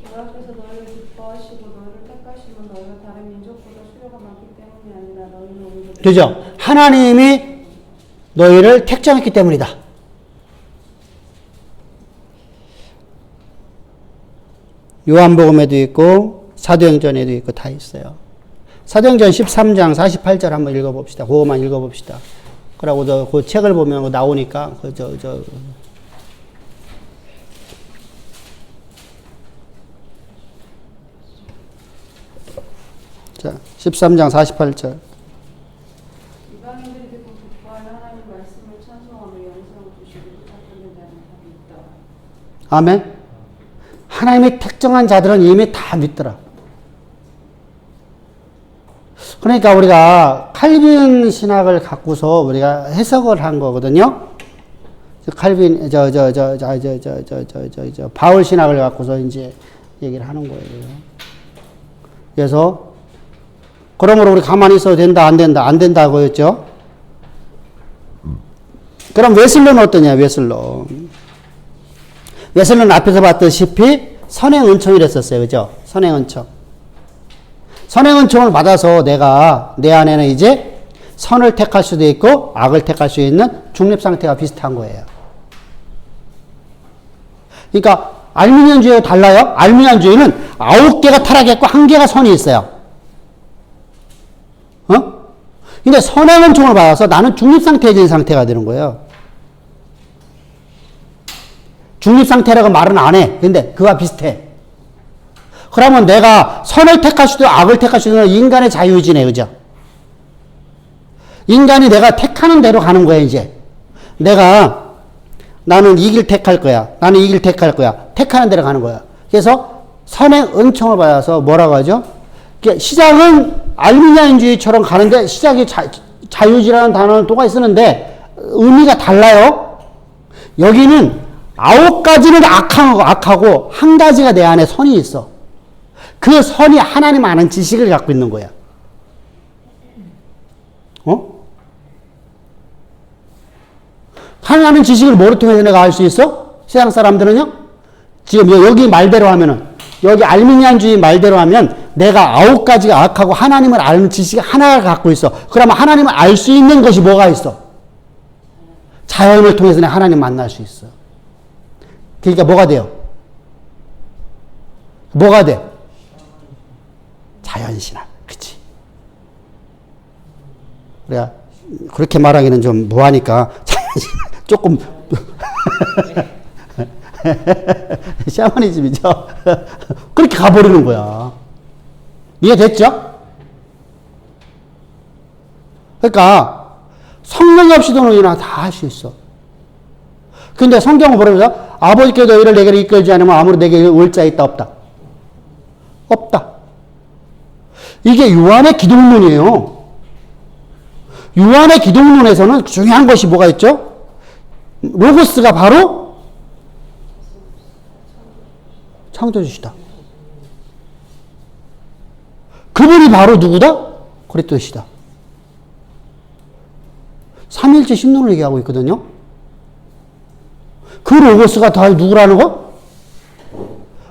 여호와께서 너희를 기뻐하시고 너희를 택하시고 너희가 다른 민족보다 수요가 많기 때문이 아니라 너희는 오히려 그죠? 하나님이 너희를 택정했기 때문이다. 요한복음에도 있고 사도행전에도 있고 다 있어요. 사도행전 13장 48절 한번 읽어봅시다. 그거만 읽어봅시다. 그러고 그 책을 보면 나오니까 자, 13장 48절. 이방인들이 듣고 기뻐하여 하나님 말씀을 찬송하며 영광을 주시기를 찾는다는 답이 있다. 아멘. 하나님의 특정한 자들은 이미 다 믿더라. 그러니까 우리가 칼빈 신학을 갖고서 우리가 해석을 한 거거든요. 칼빈 바울 신학을 갖고서 이제 얘기를 하는 거예요. 그래서 그러므로 우리 가만히 있어도 된다, 안 된다, 안 된다고 했죠. 그럼 웨슬로는 어떠냐, 웨슬로. 웨슬로는 앞에서 봤다시피 선행 은총이랬었어요. 그죠? 선행 은총. 선행 은총을 받아서 내가, 내 안에는 이제 선을 택할 수도 있고 악을 택할 수 있는 중립 상태가 비슷한 거예요. 그러니까 알미니안주의와 달라요. 알미니안주의는 9개가 타락했고 1개가 선이 있어요. 근데 선행 은총을 받아서 나는 중립 상태에 상태가 되는 거예요. 중립 상태라고 말은 안 해. 근데 그와 비슷해. 그러면 내가 선을 택할 수도 악을 택할 수도 있는 인간의 자유의지네. 그죠? 인간이 내가 택하는 대로 가는 거야, 이제. 나는 이 길 택할 거야. 나는 이 길 택할 거야. 택하는 대로 가는 거야. 그래서 선행 은총을 받아서 뭐라고 하죠? 시작은 알미니안주의처럼 가는데 시작이 자유주의라는 단어는 또가 쓰는데 의미가 달라요. 여기는 9가지는 악하고 1가지가 내 안에 선이 있어. 그 선이 하나님 아는 지식을 갖고 있는 거야. 하나님 아는 지식을 뭐를 통해서 내가 알 수 있어? 세상 사람들은요? 지금 여기 말대로 하면은, 여기 알미니안주의 말대로 하면 내가 9가지가 악하고 하나님을 아는 지식이 하나가 갖고 있어. 그러면 하나님을 알 수 있는 것이 뭐가 있어? 자연을 통해서 내가 하나님 만날 수 있어. 그러니까 뭐가 돼요? 뭐가 돼? 자연신학. 그치? 우리가 그렇게 말하기는 좀 뭐하니까 자연신학 조금 샤머니즘이죠. 그렇게 가버리는 거야. 이해됐죠? 그러니까 성령 없이도 너희나 다 할 수 있어. 근데 성경을 보면서 아버지께서 너희를 내게로 이끌지 않으면 아무리 내게 올 자 있다 없다. 없다. 이게 요한의 기독론이에요. 요한의 기독론에서는 중요한 것이 뭐가 있죠? 로고스가 바로 창조주시다. 그분이 바로 누구다? 그리스도시다. 삼일째 신론을 얘기하고 있거든요. 그 로고스가 다 누구라는 거?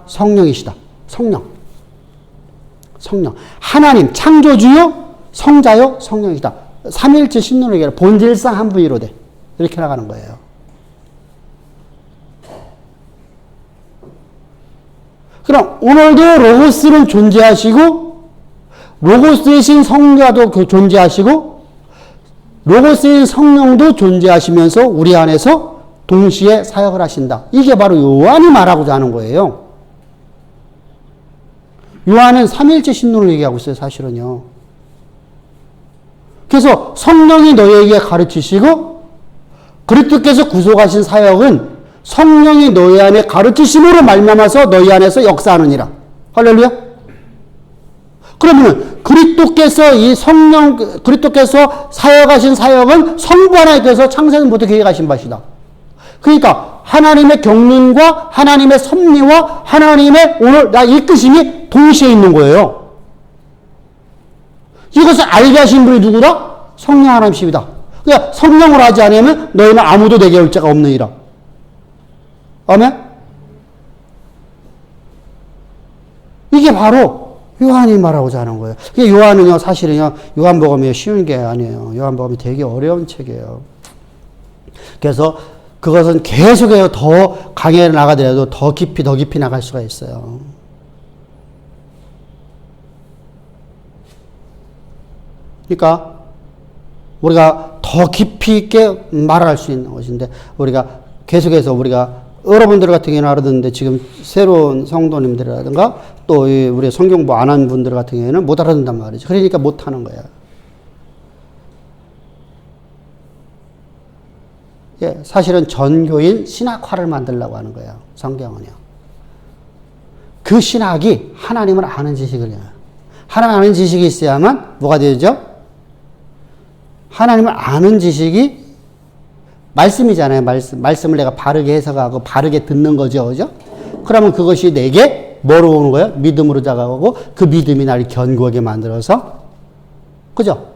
성령이시다. 성령. 하나님, 창조주요, 성자요, 성령이시다. 삼일째 신론을 얘기하는 본질상 한 분이로 돼. 이렇게 나가는 거예요. 그럼 오늘도 로고스는 존재하시고 로고스이신 성자도 존재하시고 로고스인 성령도 존재하시면서 우리 안에서 동시에 사역을 하신다. 이게 바로 요한이 말하고자 하는 거예요. 요한은 삼일째 신론을 얘기하고 있어요, 사실은요. 그래서 성령이 너희에게 가르치시고 그리스도께서 구속하신 사역은 성령이 너희 안에 가르치심으로 말미암아서 너희 안에서 역사하느니라. 할렐루야. 그러면 그리스도께서 사역하신 사역은 성부 하나님께서 창세전부터 계획하신 바시다. 그러니까 하나님의 경륜과 하나님의 섭리와 하나님의 오늘 나 이끄심이 동시에 있는 거예요. 이것을 알게 하신 분이 누구다? 성령 하나님이시다. 그러니까 성령을 하지 않으면 너희는 아무도 내게 올 자가 없느니라. 아멘? 이게 바로 요한이 말하고자 하는 거예요. 요한은요, 사실은요, 요한복음이 쉬운 게 아니에요. 요한복음이 되게 어려운 책이에요. 그래서 그것은 계속해서 더 강해를 나가더라도 더 깊이 나갈 수가 있어요. 그러니까 우리가 더 깊이 있게 말할 수 있는 것인데 우리가 계속해서 우리가 여러분들 같은 경우는 알아듣는데 지금 새로운 성도님들이라든가 또 우리 성경부 안 한 분들 같은 경우에는 못 알아듣는단 말이죠. 그러니까 못 하는 거야. 예, 사실은 전교인 신학화를 만들려고 하는 거예요. 성경은요. 그 신학이 하나님을 아는 지식을 해요. 하나님 아는 지식이 있어야만 뭐가 되죠? 하나님을 아는 지식이 말씀이잖아요. 말씀을 내가 바르게 해석하고 바르게 듣는 거죠. 그죠? 그러면 그것이 내게 뭐로 오는 거예요? 믿음으로 다가오고 그 믿음이 나를 견고하게 만들어서 그죠?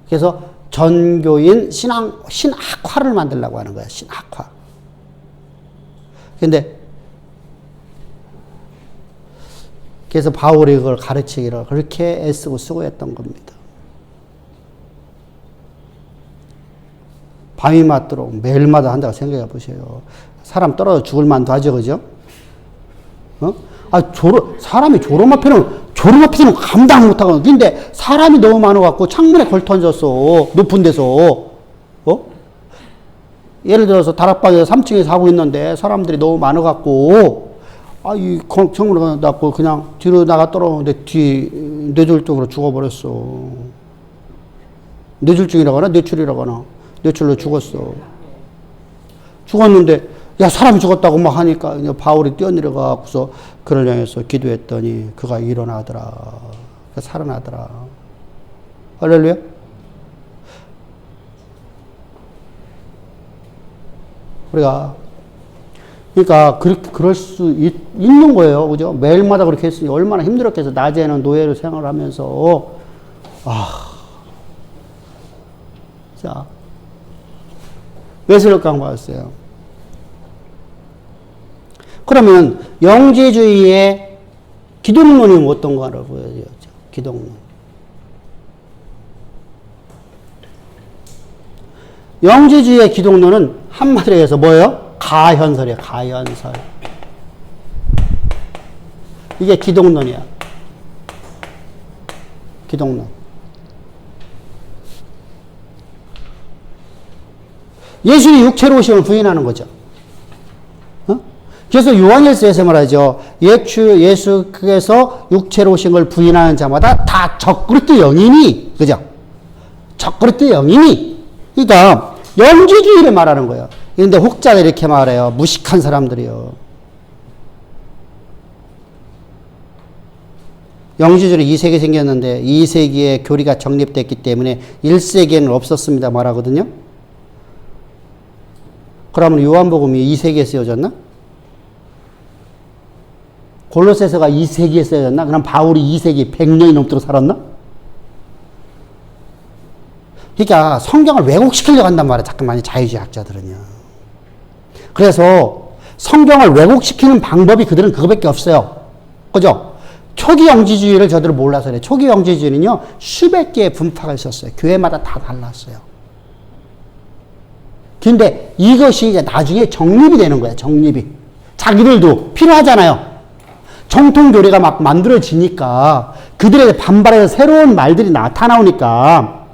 그래서 전교인 신학화를 만들려고 하는 거야. 신학화. 근데 그래서 바울이 그걸 가르치기를 그렇게 애쓰고 수고했던 겁니다. 밤이 맞도록 매일마다 한다고 생각해 보세요. 사람 떨어져 죽을 만도 하죠. 그죠? 사람이 졸음 앞에는 감당 못 하거든. 근데 사람이 너무 많아갖고 창문에 걸터졌어. 높은 데서. 예를 들어서 다락방에서 3층에 자고 있는데 사람들이 너무 많아갖고, 이 창문에 닿고 그냥 뒤로 나가 떨어졌는데 뇌졸중으로 죽어버렸어. 뇌졸중이라고 하나? 뇌출이라고 하나? 뇌출로 죽었어. 죽었는데, 야, 사람이 죽었다고 막 하니까, 바울이 뛰어내려가고서 그를 향해서 기도했더니, 그가 일어나더라. 살아나더라. 할렐루야? 그러니까, 그럴 수 있는 거예요. 그죠? 매일마다 그렇게 했으니 얼마나 힘들었겠어. 낮에는 노예로 생활을 하면서. 자. 웨슬리강 받았어요. 그러면 영지주의의 기독론이 어떤 거라고 보여줘야죠. 기독론. 영지주의의 기독론은 한마디로 해서 뭐예요? 가현설이에요. 가현설. 이게 기독론이야. 기독론. 예수의 육체로 오심을 부인하는 거죠. 그래서 요한일서에서 말하죠. 예수께서 육체로 오신 걸 부인하는 자마다 다 적그리스도 영이니, 그죠? 적그리스도 영이니. 그러니까 영지주의를 말하는 거예요. 그런데 혹자들 이렇게 말해요. 무식한 사람들이요. 영지주의는 2세기에 생겼는데 2세기에 교리가 정립됐기 때문에 1세기에는 없었습니다 말하거든요. 그러면 요한복음이 2세기에 쓰여졌나? 골로새서가 2세기에 쓰여졌나? 그럼 바울이 2세기 100년이 넘도록 살았나? 그러니까 성경을 왜곡시키려고 한단 말이야. 잠깐만요. 자유주의학자들은요. 그래서 성경을 왜곡시키는 방법이 그들은 그거밖에 없어요. 그죠? 초기 영지주의를 저들은 몰라서 그래. 초기 영지주의는요. 수백 개의 분파가 있었어요. 교회마다 다 달랐어요. 근데 이것이 이제 나중에 정립이 되는 거야. 정립이. 자기들도 필요하잖아요. 정통교리가 막 만들어지니까 그들에 반발해서 새로운 말들이 나타나오니까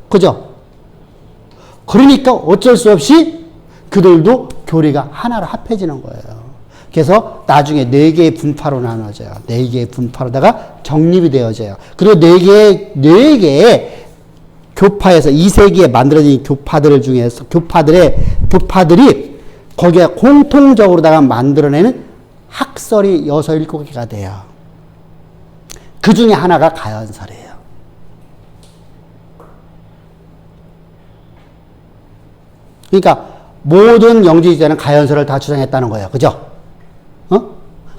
그죠? 그러니까 어쩔 수 없이 그들도 교리가 하나로 합해지는 거예요. 그래서 나중에 4개의 분파로 나눠져요. 4개의 분파로다가 정립이 되어져요. 그리고 4개의 교파에서 2세기에 만들어진 교파들 중에서 교파들이 거기에 공통적으로다가 만들어내는 학설이 6, 7개가 돼요. 그 중에 하나가 가현설이에요. 그러니까 모든 영지주의자는 가현설을 다 주장했다는 거예요. 그죠?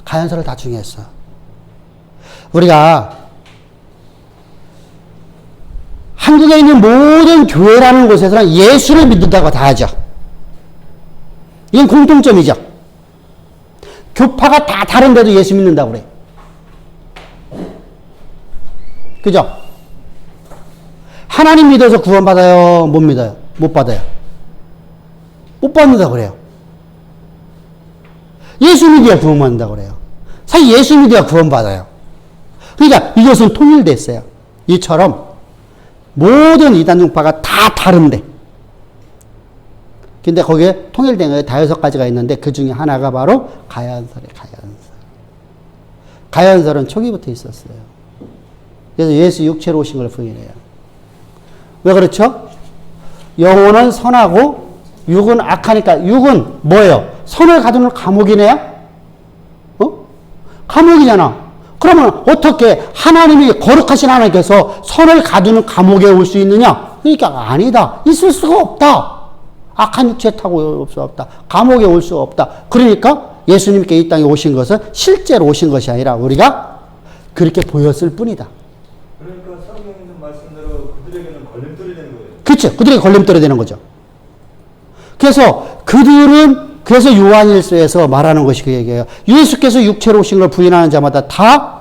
가현설을 다 주장했어. 우리가 한국에 있는 모든 교회라는 곳에서는 예수를 믿는다고 다 하죠. 이건 공통점이죠. 교파가 다 다른데도 예수 믿는다고 그래. 그죠? 하나님 믿어서 구원받아요? 못 믿어요? 못 받아요? 못 받는다고 그래요. 예수 믿어야 구원받는다고 그래요. 사실 예수 믿어야 구원받아요. 그러니까 이것은 통일됐어요. 이처럼 모든 이단 종파가 다 다른데. 근데 거기에 통일된 게 다 6가지가 있는데 그 중에 하나가 바로 가야언설이에요. 가야언설은 초기부터 있었어요. 그래서 예수 육체로 오신 걸 부인해요. 왜 그렇죠? 영혼은 선하고 육은 악하니까 육은 뭐예요? 선을 가두는 감옥이네요? 감옥이잖아. 그러면 어떻게 하나님이 거룩하신 하나님께서 선을 가두는 감옥에 올 수 있느냐? 그러니까 아니다. 있을 수가 없다. 악한 육체 타고 올 수 없다. 감옥에 올 수 없다. 그러니까 예수님께 이 땅에 오신 것은 실제로 오신 것이 아니라 우리가 그렇게 보였을 뿐이다. 그러니까 성경에 있는 말씀대로 그들에게는 걸림돌이 되는 거예요. 그렇죠. 그들에게 걸림돌이 되는 거죠. 그래서 그래서 요한일서에서 말하는 것이 그 얘기예요. 예수께서 육체로 오신 걸 부인하는 자마다 다,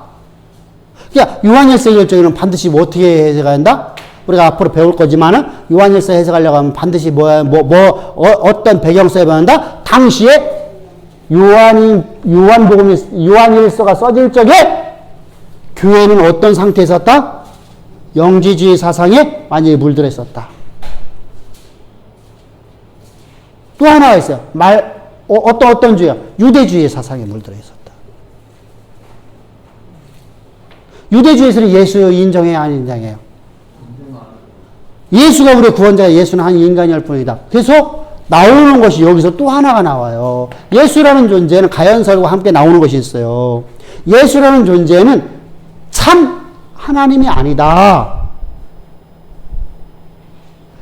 그러니까 요한일서 결정에는 반드시 뭐 어떻게 해석해야 한다? 우리가 앞으로 배울 거지만은 요한일서 해석하려고 하면 반드시 어떤 배경 써야 한다? 당시에 요한일서가 써질 적에 교회는 어떤 상태에 있었다? 영지주의 사상에 완전히 물들어 있었다. 또 하나가 있어요. 어떤 주의요? 유대주의 사상에 물들어 있었다. 유대주의에서는 예수 인정해야 안 인정해요? 예수가 우리의 구원자야. 예수는 한 인간일 뿐이다. 그래서 나오는 것이 여기서 또 하나가 나와요. 예수라는 존재는 가연설과 함께 나오는 것이 있어요. 예수라는 존재는 참 하나님이 아니다.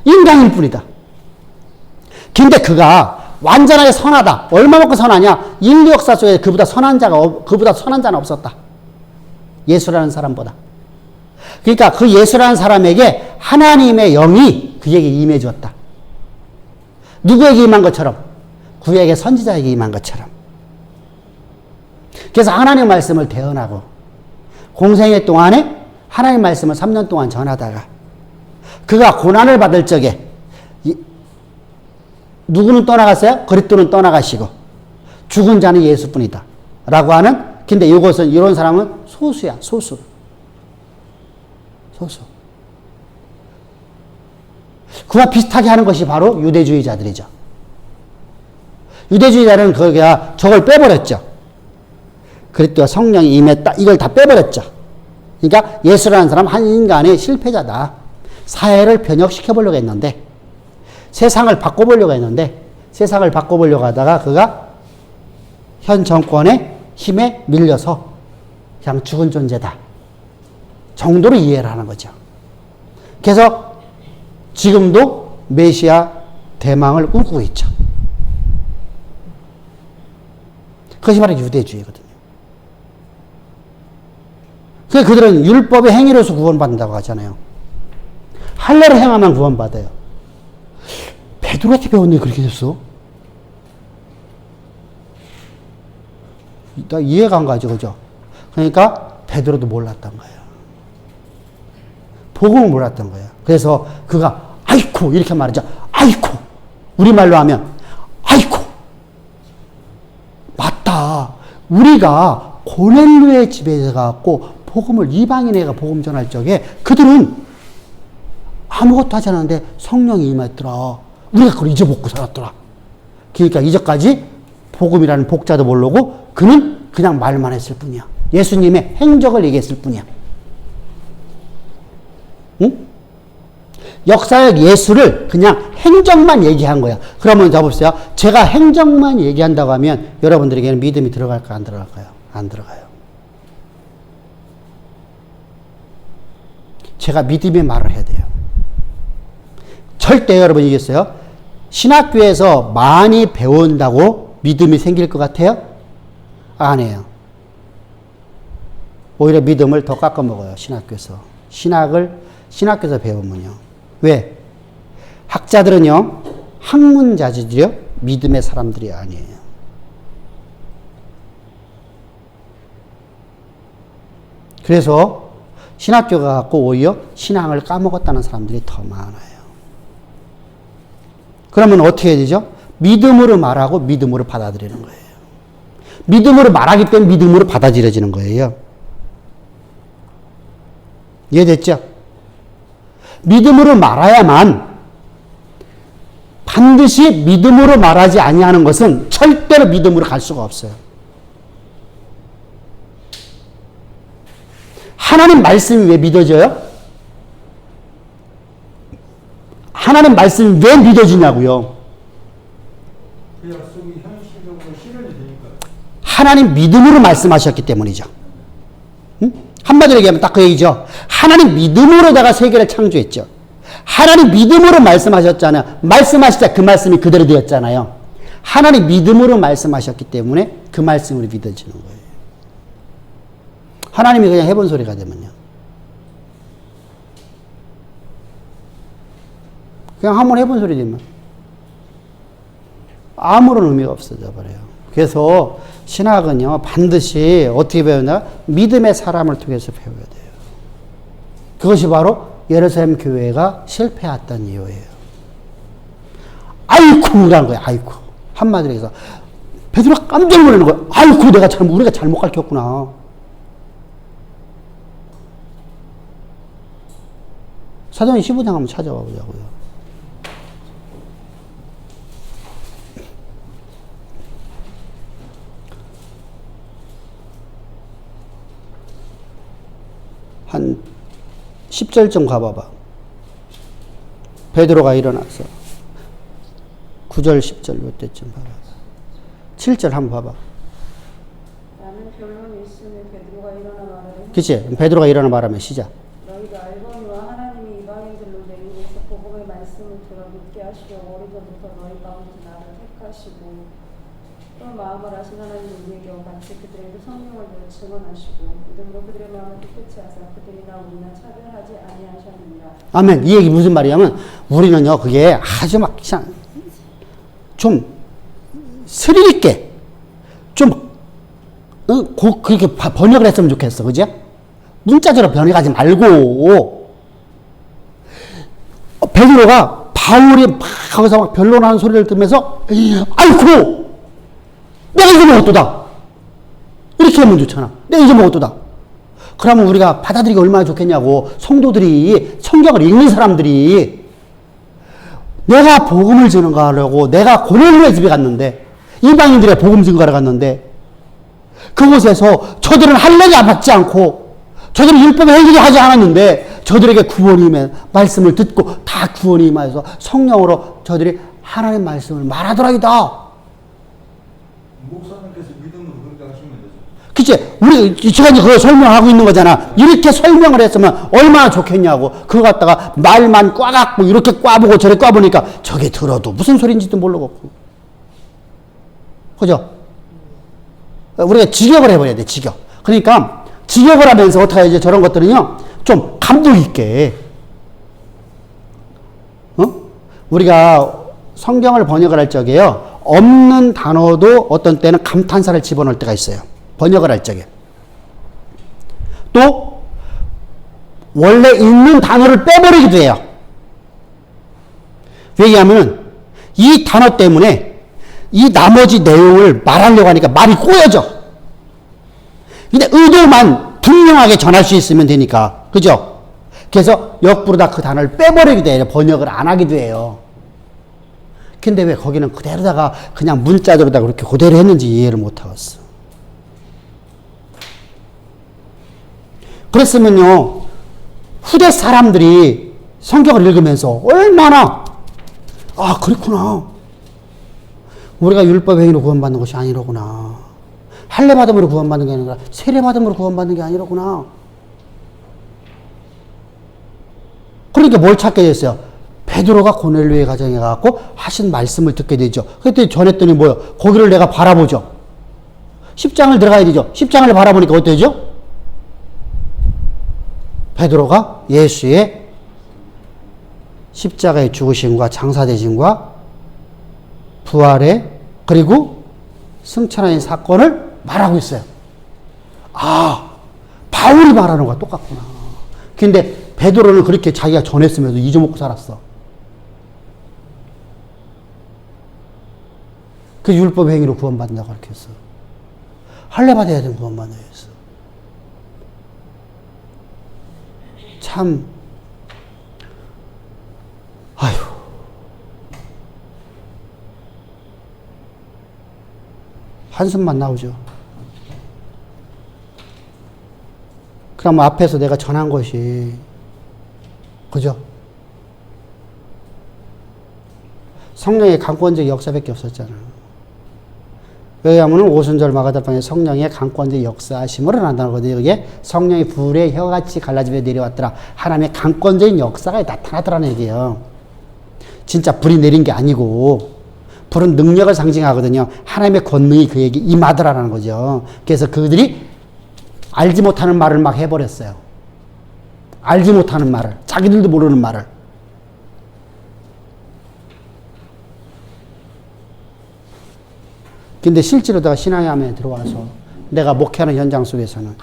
인간일 뿐이다. 근데 그가 완전하게 선하다. 얼마만큼 선하냐? 인류 역사 속에 그보다 선한 자는 없었다. 예수라는 사람보다. 그러니까 그 예수라는 사람에게 하나님의 영이 그에게 임해 주었다. 누구에게 임한 것처럼? 구약의 선지자에게 임한 것처럼. 그래서 하나님 말씀을 대언하고 공생애 동안에 하나님 말씀을 3년 동안 전하다가 그가 고난을 받을 적에 누구는 떠나갔어요? 그리스도는 떠나가시고 죽은 자는 예수뿐이다. 라고 하는, 근데 이런 사람은 소수야, 소수. 그와 비슷하게 하는 것이 바로 유대주의자들이죠. 유대주의자는 거기가 저걸 빼버렸죠. 그리스도와 성령이 임했다. 이걸 다 빼버렸죠. 그러니까 예수라는 사람 한 인간의 실패자다. 사회를 변혁시켜보려고 했는데, 세상을 바꿔보려고 하다가 그가 현 정권의 힘에 밀려서 그냥 죽은 존재다 정도로 이해를 하는 거죠. 그래서 지금도 메시아 대망을 꿈꾸고 있죠. 그것이 바로 유대주의거든요. 그래서 그들은 율법의 행위로서 구원받는다고 하잖아요. 할례를 행하면 구원받아요. 베드로한테 배웠는데 그렇게 됐어? 나 이해가 안 가죠, 그죠? 그러니까 베드로도 몰랐던 거예요. 복음을 몰랐던 거예요. 그래서 그가 아이코 이렇게 말하죠. 아이코. 우리말로 하면 아이코. 맞다. 우리가 고넬료의 집에 가고 복음을 이방인에게 복음 전할 적에 그들은 아무것도 하지 않았는데 성령이 임했더라. 우리가 그걸 잊어먹고 살았더라. 그러니까 이제까지 복음이라는 복자도 모르고 그는 그냥 말만 했을 뿐이야. 예수님의 행적을 얘기했을 뿐이야. 응? 역사적 예수를 그냥 행적만 얘기한 거야. 그러면 잡읍시다. 제가 행적만 얘기한다고 하면 여러분들에게는 믿음이 들어갈까 안 들어갈까요? 안 들어가요. 제가 믿음의 말을 해야 돼요. 절대 여러분 이겠어요? 신학교에서 많이 배운다고 믿음이 생길 것 같아요? 아니에요. 오히려 믿음을 더 깎아먹어요. 신학교에서. 신학교에서 배우면요. 왜? 학자들은요. 학문자들이요. 믿음의 사람들이 아니에요. 그래서 신학교가 갖고 오히려 신앙을 까먹었다는 사람들이 더 많아요. 그러면 어떻게 해야 되죠? 믿음으로 말하고 믿음으로 받아들이는 거예요. 믿음으로 말하기 때문에 믿음으로 받아들여지는 거예요. 이해됐죠? 믿음으로 말해야만, 반드시 믿음으로 말하지 아니하는 것은 절대로 믿음으로 갈 수가 없어요. 하나님 말씀이 왜 믿어져요? 하나님 말씀이 왜 믿어지냐고요? 그 약속이 현실적으로 실현이 되니까. 하나님 믿음으로 말씀하셨기 때문이죠. 응? 한마디로 얘기하면 딱 그 얘기죠. 하나님 믿음으로다가 세계를 창조했죠. 하나님 믿음으로 말씀하셨잖아요. 말씀하실 때 그 말씀이 그대로 되었잖아요. 하나님 믿음으로 말씀하셨기 때문에 그 말씀으로 믿어지는 거예요. 하나님이 그냥 해본 소리가 되면요. 그냥 한번 해본 소리 되면 아무런 의미가 없어져 버려요. 그래서 신학은요, 반드시 어떻게 배우냐? 믿음의 사람을 통해서 배워야 돼요. 그것이 바로 예루살렘 교회가 실패했던 이유예요. 아이쿠라는 거예요. 아이쿠. 한마디로 해서 베드로가 깜짝 놀라는 거예요. 아이쿠, 우리가 잘못 가르쳤구나. 사도행 15장 한번 찾아와 보자고요. 한 10절쯤 가봐봐. 베드로가 일어나서 9절 10절 요때쯤 봐봐. 7절 한번 봐봐. 나는 변론이 있으니 베드로가 일어나 말하되 그치? 베드로가 일어나 말하면 시작. 너희가 알거니와 하나님이 이방인들로 내리고서 복음의 말씀을 들어 믿게 하시려고 오래전부터 너희 가운데 나를 택하시고 또 마음을 하신 하나님 우리에게와 같이 그들에게 성령을 내어 증언하시고 믿음으로 그들의 마음을 깨끗이 하사 그들이나 우리나 차별하지 아니하셨느니라. 아멘. 이 얘기 무슨 말이냐면 우리는요, 그게 아주 막 좀 스릴 있게 좀 그렇게 번역을 했으면 좋겠어. 그죠? 문자적으로 번역하지 말고 베드로가 바울이 막 거기서 막 변론하는 소리를 들으면서 아이고 내가 잊어먹었도다. 이렇게 하면 좋잖아. 내가 잊어먹었도다. 그러면 우리가 받아들이기 얼마나 좋겠냐고. 성도들이, 성경을 읽는 사람들이 내가 복음을 전가하려고 내가 고넬료의 집에 갔는데, 이방인들의 복음 전가하러 갔는데, 그곳에서 저들은 할례가 받지 않고 저들은 율법의 행위를 하지 않았는데 저들에게 구원이 임해 말씀을 듣고 다 구원이 임하여서 성령으로 저들이 하나님 말씀을 말하더라이다. 목사님께서 믿음으로 그렇게 하시면 되죠. 그치? 우리 제가 이제 그걸 설명하고 있는 거잖아. 이렇게 설명을 했으면 얼마나 좋겠냐고. 그거 갖다가 말만 꽈갖고 이렇게 꽈보고 저렇게 꽈보니까 저게 들어도 무슨 소리인지도 모르고. 그죠? 우리가 직역을 해버려야 돼, 직역. 그러니까 직역을 하면서 어떻게 해야지 저런 것들은요, 좀 감동 있게. 우리가 성경을 번역을 할 적에요, 없는 단어도 어떤 때는 감탄사를 집어넣을 때가 있어요. 번역을 할 적에. 또 원래 있는 단어를 빼버리기도 해요. 왜냐하면 이 단어 때문에 이 나머지 내용을 말하려고 하니까 말이 꼬여져. 근데 의도만 분명하게 전할 수 있으면 되니까. 그죠? 그래서 역부로 다 그 단어를 빼버리기도 해요. 번역을 안 하기도 해요. 근데 왜 거기는 그대로다가 그냥 문자대로다 그렇게 그대로 했는지 이해를 못 하겠어. 그랬으면요, 후대 사람들이 성경을 읽으면서 얼마나, 아, 그렇구나. 우리가 율법 행위로 구원받는 것이 아니로구나. 할례 받음으로 구원받는 게 아니라 세례 받음으로 구원받는 게 아니로구나. 그러니까 뭘 찾게 됐어요? 베드로가 고넬료의 가정에 가고 하신 말씀을 듣게 되죠. 그때 전했더니 뭐요? 거기를 내가 바라보죠. 10장을 들어가야 되죠. 10장을 바라보니까 어때죠? 베드로가 예수의 십자가의 죽으심과 장사되심과 부활의 그리고 승천하는 사건을 말하고 있어요. 아, 바울이 말하는 거와 똑같구나. 근데 베드로는 그렇게 자기가 전했으면서 잊어먹고 살았어. 그 율법 행위로 구원받는다고 그렇게 했어. 할례 받아야 되는 구원받아야 했어. 참 한숨만 나오죠. 그럼 앞에서 내가 전한 것이, 그죠? 성령의 강권적 역사밖에 없었잖아. 왜냐하면 오순절 마가다방에 성령의 강권적 역사하심으로 나타나거든요. 이게 성령의 불의 혀같이 갈라지며 내려왔더라. 하나님의 강권적인 역사가 나타나더라는 얘기예요. 진짜 불이 내린 게 아니고, 불은 능력을 상징하거든요. 하나님의 권능이 그에게 임하더라라는 거죠. 그래서 그들이 알지 못하는 말을 막 해버렸어요. 알지 못하는 말을. 자기들도 모르는 말을. 근데 실제로 내가 신앙에 들어와서 내가 목회하는 현장 속에서는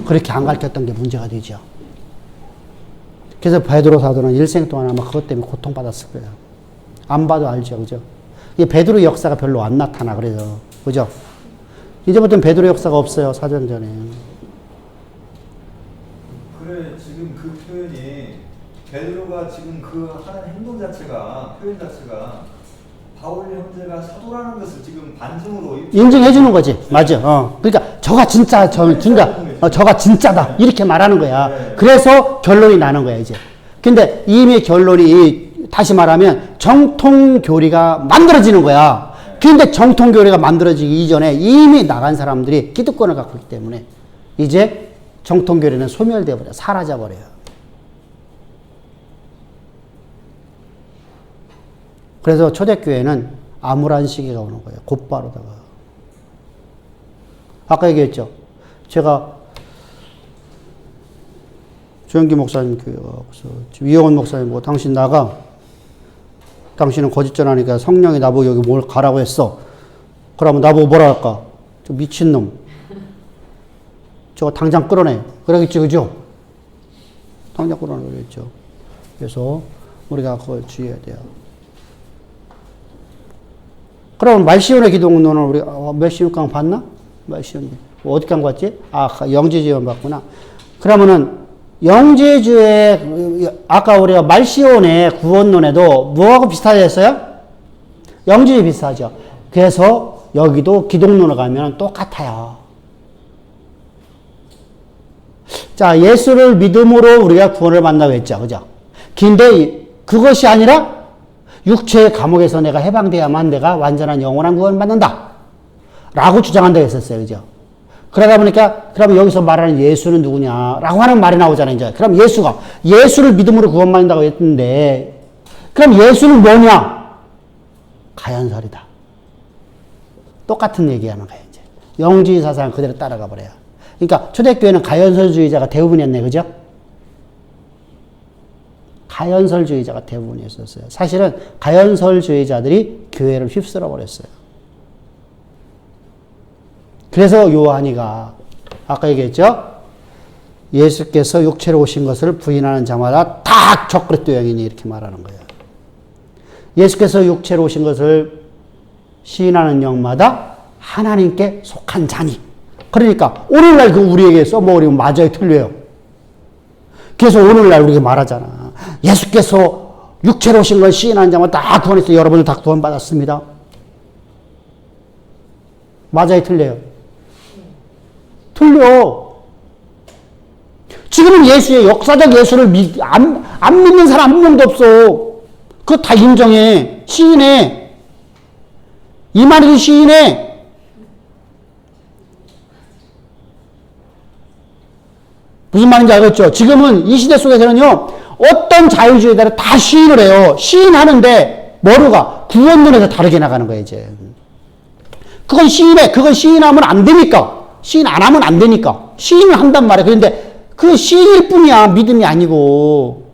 그렇게 안 가르쳤던 게 문제가 되죠. 그래서 베드로 사도는 일생 동안 아마 그것 때문에 고통받았을 거예요. 안 봐도 알죠. 그죠? 베드로 역사가 별로 안 나타나. 그래서. 그죠? 이제부터는 베드로 역사가 없어요. 사전전에. 그래, 지금 그 표현이 베드로가 지금 그 하는 행동 자체가, 표현 자체가 바울 형제가 사도라는 것을 지금 반증으로 인정해 주는 거지. 맞아. 그러니까 저가 진짜 저가 진짜다. 이렇게 말하는 거야. 네. 그래서 결론이 나는 거야, 이제. 근데 이미 결론이 다시 말하면 정통교리가 만들어지는 거야. 근데 정통교리가 만들어지기 이전에 이미 나간 사람들이 기득권을 갖고 있기 때문에 이제 정통교리는 소멸되어 버려. 사라져 버려요. 그래서 초대교회는 암울한 시기가 오는 거예요. 곧바로다가. 아까 얘기했죠. 제가 조영기 목사님 교회가 이영원 목사님 보고 당신 나가. 당신은 거짓 전하니까 성령이 나보고 여기 뭘 가라고 했어. 그러면 나보고 뭐라 할까? 저 미친놈. 저거 당장 끌어내. 그러겠지, 그죠? 당장 끌어내겠죠. 그래서 우리가 그걸 주의해야 돼요. 그럼 말시온의 기독론을 우리 말시온강 봤나? 말시온 어디 강 봤지? 영재지원 봤구나. 그러면은 영재주의 아까 우리가 말시온의 구원론에도 뭐하고 비슷하게 했어요? 영재주 비슷하죠. 그래서 여기도 기독론을 가면 똑같아요. 자, 예수를 믿음으로 우리가 구원을 받는다고 했죠. 그죠? 근데 그것이 아니라 육체의 감옥에서 내가 해방돼야만 내가 완전한 영원한 구원을 받는다. 라고 주장한다고 했었어요. 그죠? 그러다 보니까, 그럼 여기서 말하는 예수는 누구냐? 라고 하는 말이 나오잖아요. 이제. 그럼 예수를 믿음으로 구원받는다고 했는데, 그럼 예수는 뭐냐? 가연설이다. 똑같은 얘기하는 거예요. 이제. 영주의 사상을 그대로 따라가 버려요. 그러니까 초대교회는 가연설주의자가 대부분이었네. 그죠? 가연설주의자가 대부분이었어요. 사실은 가연설주의자들이 교회를 휩쓸어 버렸어요. 그래서 요한이가 아까 얘기했죠? 예수께서 육체로 오신 것을 부인하는 자마다 다 적그리스도 영이니 이렇게 말하는 거예요. 예수께서 육체로 오신 것을 시인하는 영마다 하나님께 속한 자니. 그러니까 오늘날 그 우리에게 써먹으면 맞아요, 틀려요? 그래서 오늘날 우리가 말하잖아. 예수께서 육체로 오신 걸 시인하는 자마다 다 구원했어요. 여러분들 다 구원받았습니다. 맞아요, 틀려요? 틀려. 지금은 예수의 역사적 예수를 안 믿는 사람 한 명도 없어. 그거 다 인정해. 시인해. 이만희도 시인해. 무슨 말인지 알겠죠? 지금은 이 시대 속에서는요, 어떤 자유주의자를 다 시인을 해요. 시인하는데, 뭐로가? 구원론에서 다르게 나가는 거예요, 이제. 그건 시인해. 그건 시인하면 안 되니까. 시인 안 하면 안 되니까. 시인을 한단 말이야. 그런데 그 시인일 뿐이야. 믿음이 아니고.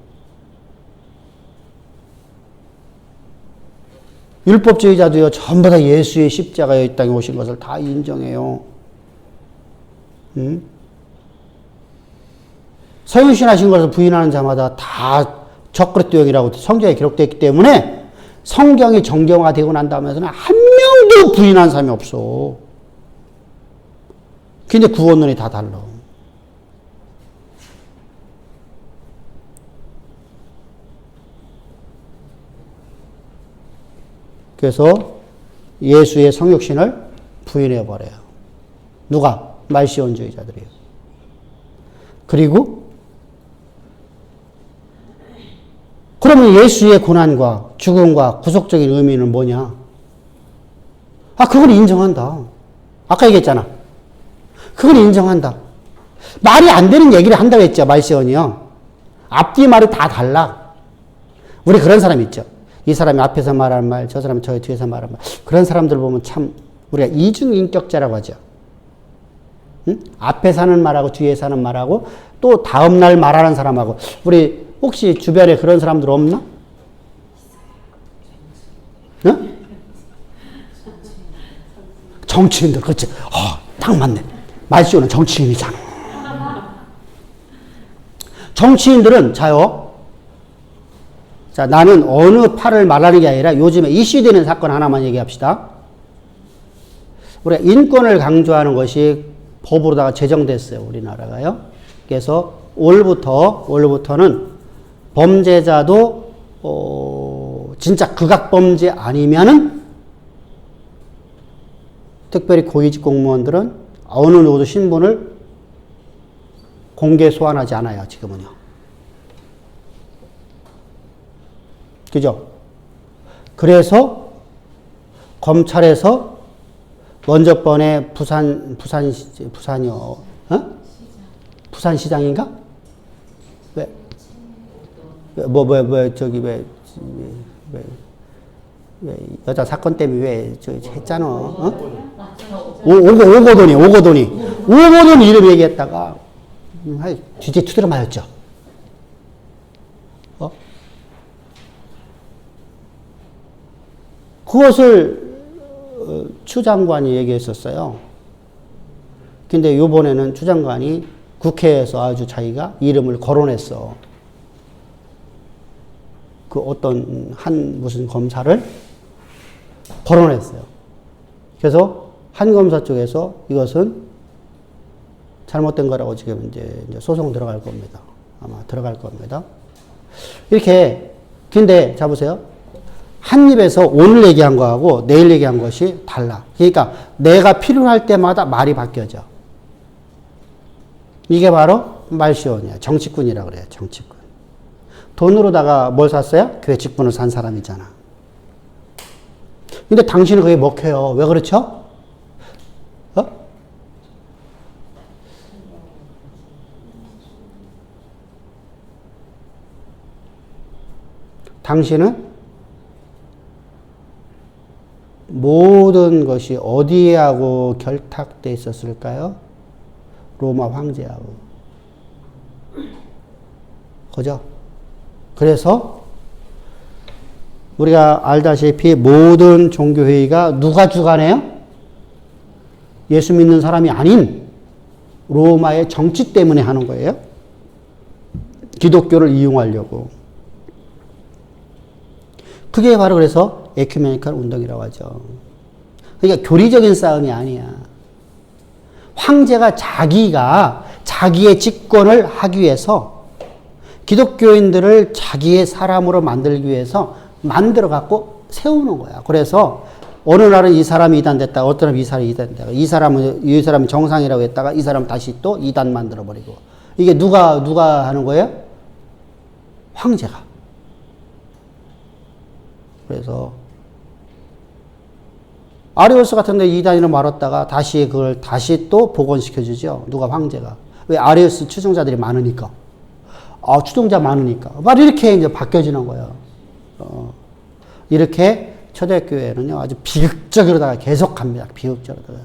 율법주의자도요, 전부 다 예수의 십자가에 이 땅에 오신 것을 다 인정해요. 응? 서유신 하신 것을 부인하는 자마다 다 적그리스도 영이라고 성경에 기록되어 있기 때문에 성경이 정경화되고 난 다음에는 한 명도 부인한 사람이 없어. 근데 구원론이 다 달라. 그래서 예수의 성육신을 부인해버려요. 누가? 말시온주의자들이에요. 그리고 그러면 예수의 고난과 죽음과 구속적인 의미는 뭐냐? 그걸 인정한다. 아까 얘기했잖아. 그걸 인정한다. 말이 안 되는 얘기를 한다고 했죠, 말시온이요. 앞뒤 말이 다 달라. 우리 그런 사람 있죠. 이 사람이 앞에서 말하는 말, 저 사람이 저 뒤에서 말하는 말. 그런 사람들 보면 참 우리가 이중인격자라고 하죠. 응? 앞에 사는 말하고 뒤에 사는 말하고 또 다음날 말하는 사람하고. 우리 혹시 주변에 그런 사람들 없나? 응? 정치인들, 그렇지. 딱 맞네. 말시오는 정치인이잖아. 정치인들은, 자요. 자, 나는 어느 파를 말하는 게 아니라 요즘에 이슈되는 사건 하나만 얘기합시다. 우리가 인권을 강조하는 것이 법으로다가 제정됐어요. 우리나라가요. 그래서 올부터는 범죄자도, 진짜 극악범죄 아니면은 특별히 고위직 공무원들은 어느 누구도 신분을 공개 소환하지 않아요. 지금은요. 그죠? 그래서 검찰에서 먼저 번에 부산이요. 부산시장인가? 왜 여자 사건 때문에 왜 했잖아. 오거돈이 이름 얘기했다가 뒤에 두드려 맞았죠. 그것을 추 장관이 얘기했었어요. 근데 요번에는 추 장관이 국회에서 아주 자기가 이름을 거론했어. 그 어떤 한 무슨 검사를 거론했어요. 그래서 한 검사 쪽에서 이것은 잘못된 거라고 지금 이제 소송 들어갈 겁니다. 아마 들어갈 겁니다. 이렇게, 근데 자 보세요. 한 입에서 오늘 얘기한 거하고 내일 얘기한 것이 달라. 그러니까 내가 필요할 때마다 말이 바뀌어져. 이게 바로 말시온이야. 정치꾼이라고 그래요. 정치꾼. 돈으로다가 뭘 샀어요? 교회 직분을 산 사람이잖아. 근데 당신은 그게 먹혀요. 왜 그렇죠? 당신은 모든 것이 어디하고 결탁돼 있었을까요? 로마 황제하고. 그죠? 그래서 우리가 알다시피 모든 종교회의가 누가 주관해요? 예수 믿는 사람이 아닌 로마의 정치 때문에 하는 거예요. 기독교를 이용하려고. 그게 바로 그래서 에큐메니컬 운동이라고 하죠. 그러니까 교리적인 싸움이 아니야. 황제가 자기의 집권을 하기 위해서 기독교인들을 자기의 사람으로 만들기 위해서 만들어 갖고 세우는 거야. 그래서 어느 날은 이 사람이 이단됐다. 어떤 날은 이 사람이 이단됐다. 이 사람이 정상이라고 했다가 이 사람 다시 또 이단 만들어 버리고. 이게 누가 하는 거예요? 황제가. 그래서 아리오스 같은 데 이단으로 말았다가 그걸 다시 또 복원시켜주죠. 누가? 황제가. 왜? 아리오스 추종자들이 많으니까. 추종자 많으니까. 막 이렇게 이제 바뀌어지는 거예요. 이렇게 초대교회는요, 아주 비극적으로다가 계속 갑니다. 비극적으로다가.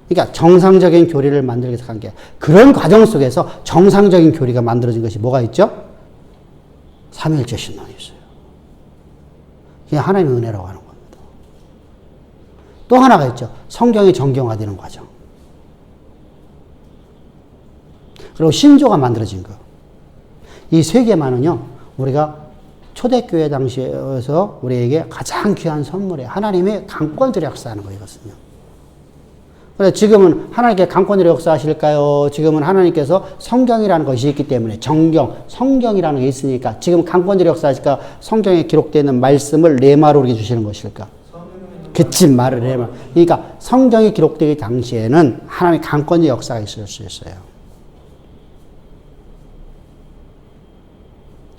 그러니까 정상적인 교리를 만들기 위해서 간 게, 그런 과정 속에서 정상적인 교리가 만들어진 것이 뭐가 있죠? 삼위일체 신론이 있어요. 그게 하나님의 은혜라고 하는 겁니다. 또 하나가 있죠. 성경이 정경화되는 과정. 그리고 신조가 만들어진 거. 이 세 개만은요, 우리가 초대교회 당시에서 우리에게 가장 귀한 선물이에요. 하나님의 강권들이 역사하는 거예요, 이것은요. 그래서 지금은 하나님께 강권들이 역사하실까요? 지금은 하나님께서 성경이라는 것이 있기 때문에 성경이라는 게 있으니까 지금 강권들이 역사하실까? 성경에 기록되어 있는 말씀을 레마로 우리에게 주시는 것일까? 그치 말을 해요. 그러니까 성경이 기록되기 당시에는 하나님의 강권의 역사가 있을 수 있어요.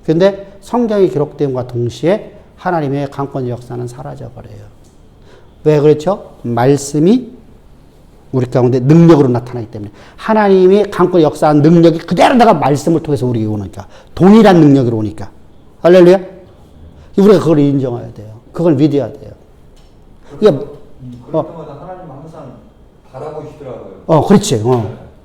근데 성경이 기록됨과 동시에 하나님의 강권의 역사는 사라져버려요. 왜 그렇죠? 말씀이 우리 가운데 능력으로 나타나기 때문에 하나님이 강권의 역사한 능력이 그대로 내가 말씀을 통해서 우리에게 오니까 동일한 능력으로 오니까 할렐루야. 우리가 그걸 인정해야 돼요. 그걸 믿어야 돼요. 이게 그럴 때마다 하나님 항상 바라보시더라고요. 그렇지.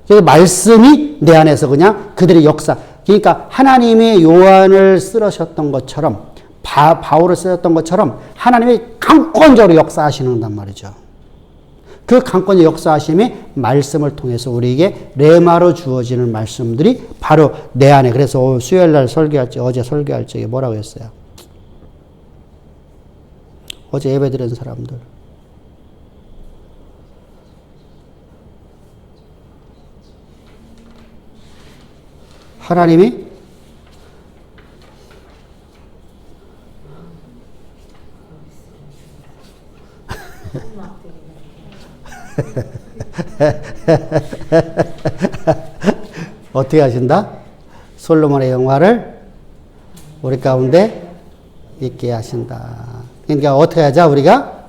그래서 말씀이 내 안에서 그냥 그들의 역사. 그러니까 하나님이 요한을 쓰러셨던 것처럼 바울을 쓰셨던 것처럼 하나님이 강권적으로 역사하시는단 말이죠. 그 강권의 역사하심이 말씀을 통해서 우리에게 레마로 주어지는 말씀들이 바로 내 안에. 그래서 수요일 날 설교할 때, 어제 설교할 적에 뭐라고 했어요? 어제 예배 드린 사람들. 하나님이 어떻게 하신다? 솔로몬의 영화를 우리 가운데 있게 하신다. 그러니까 어떻게 하자? 우리가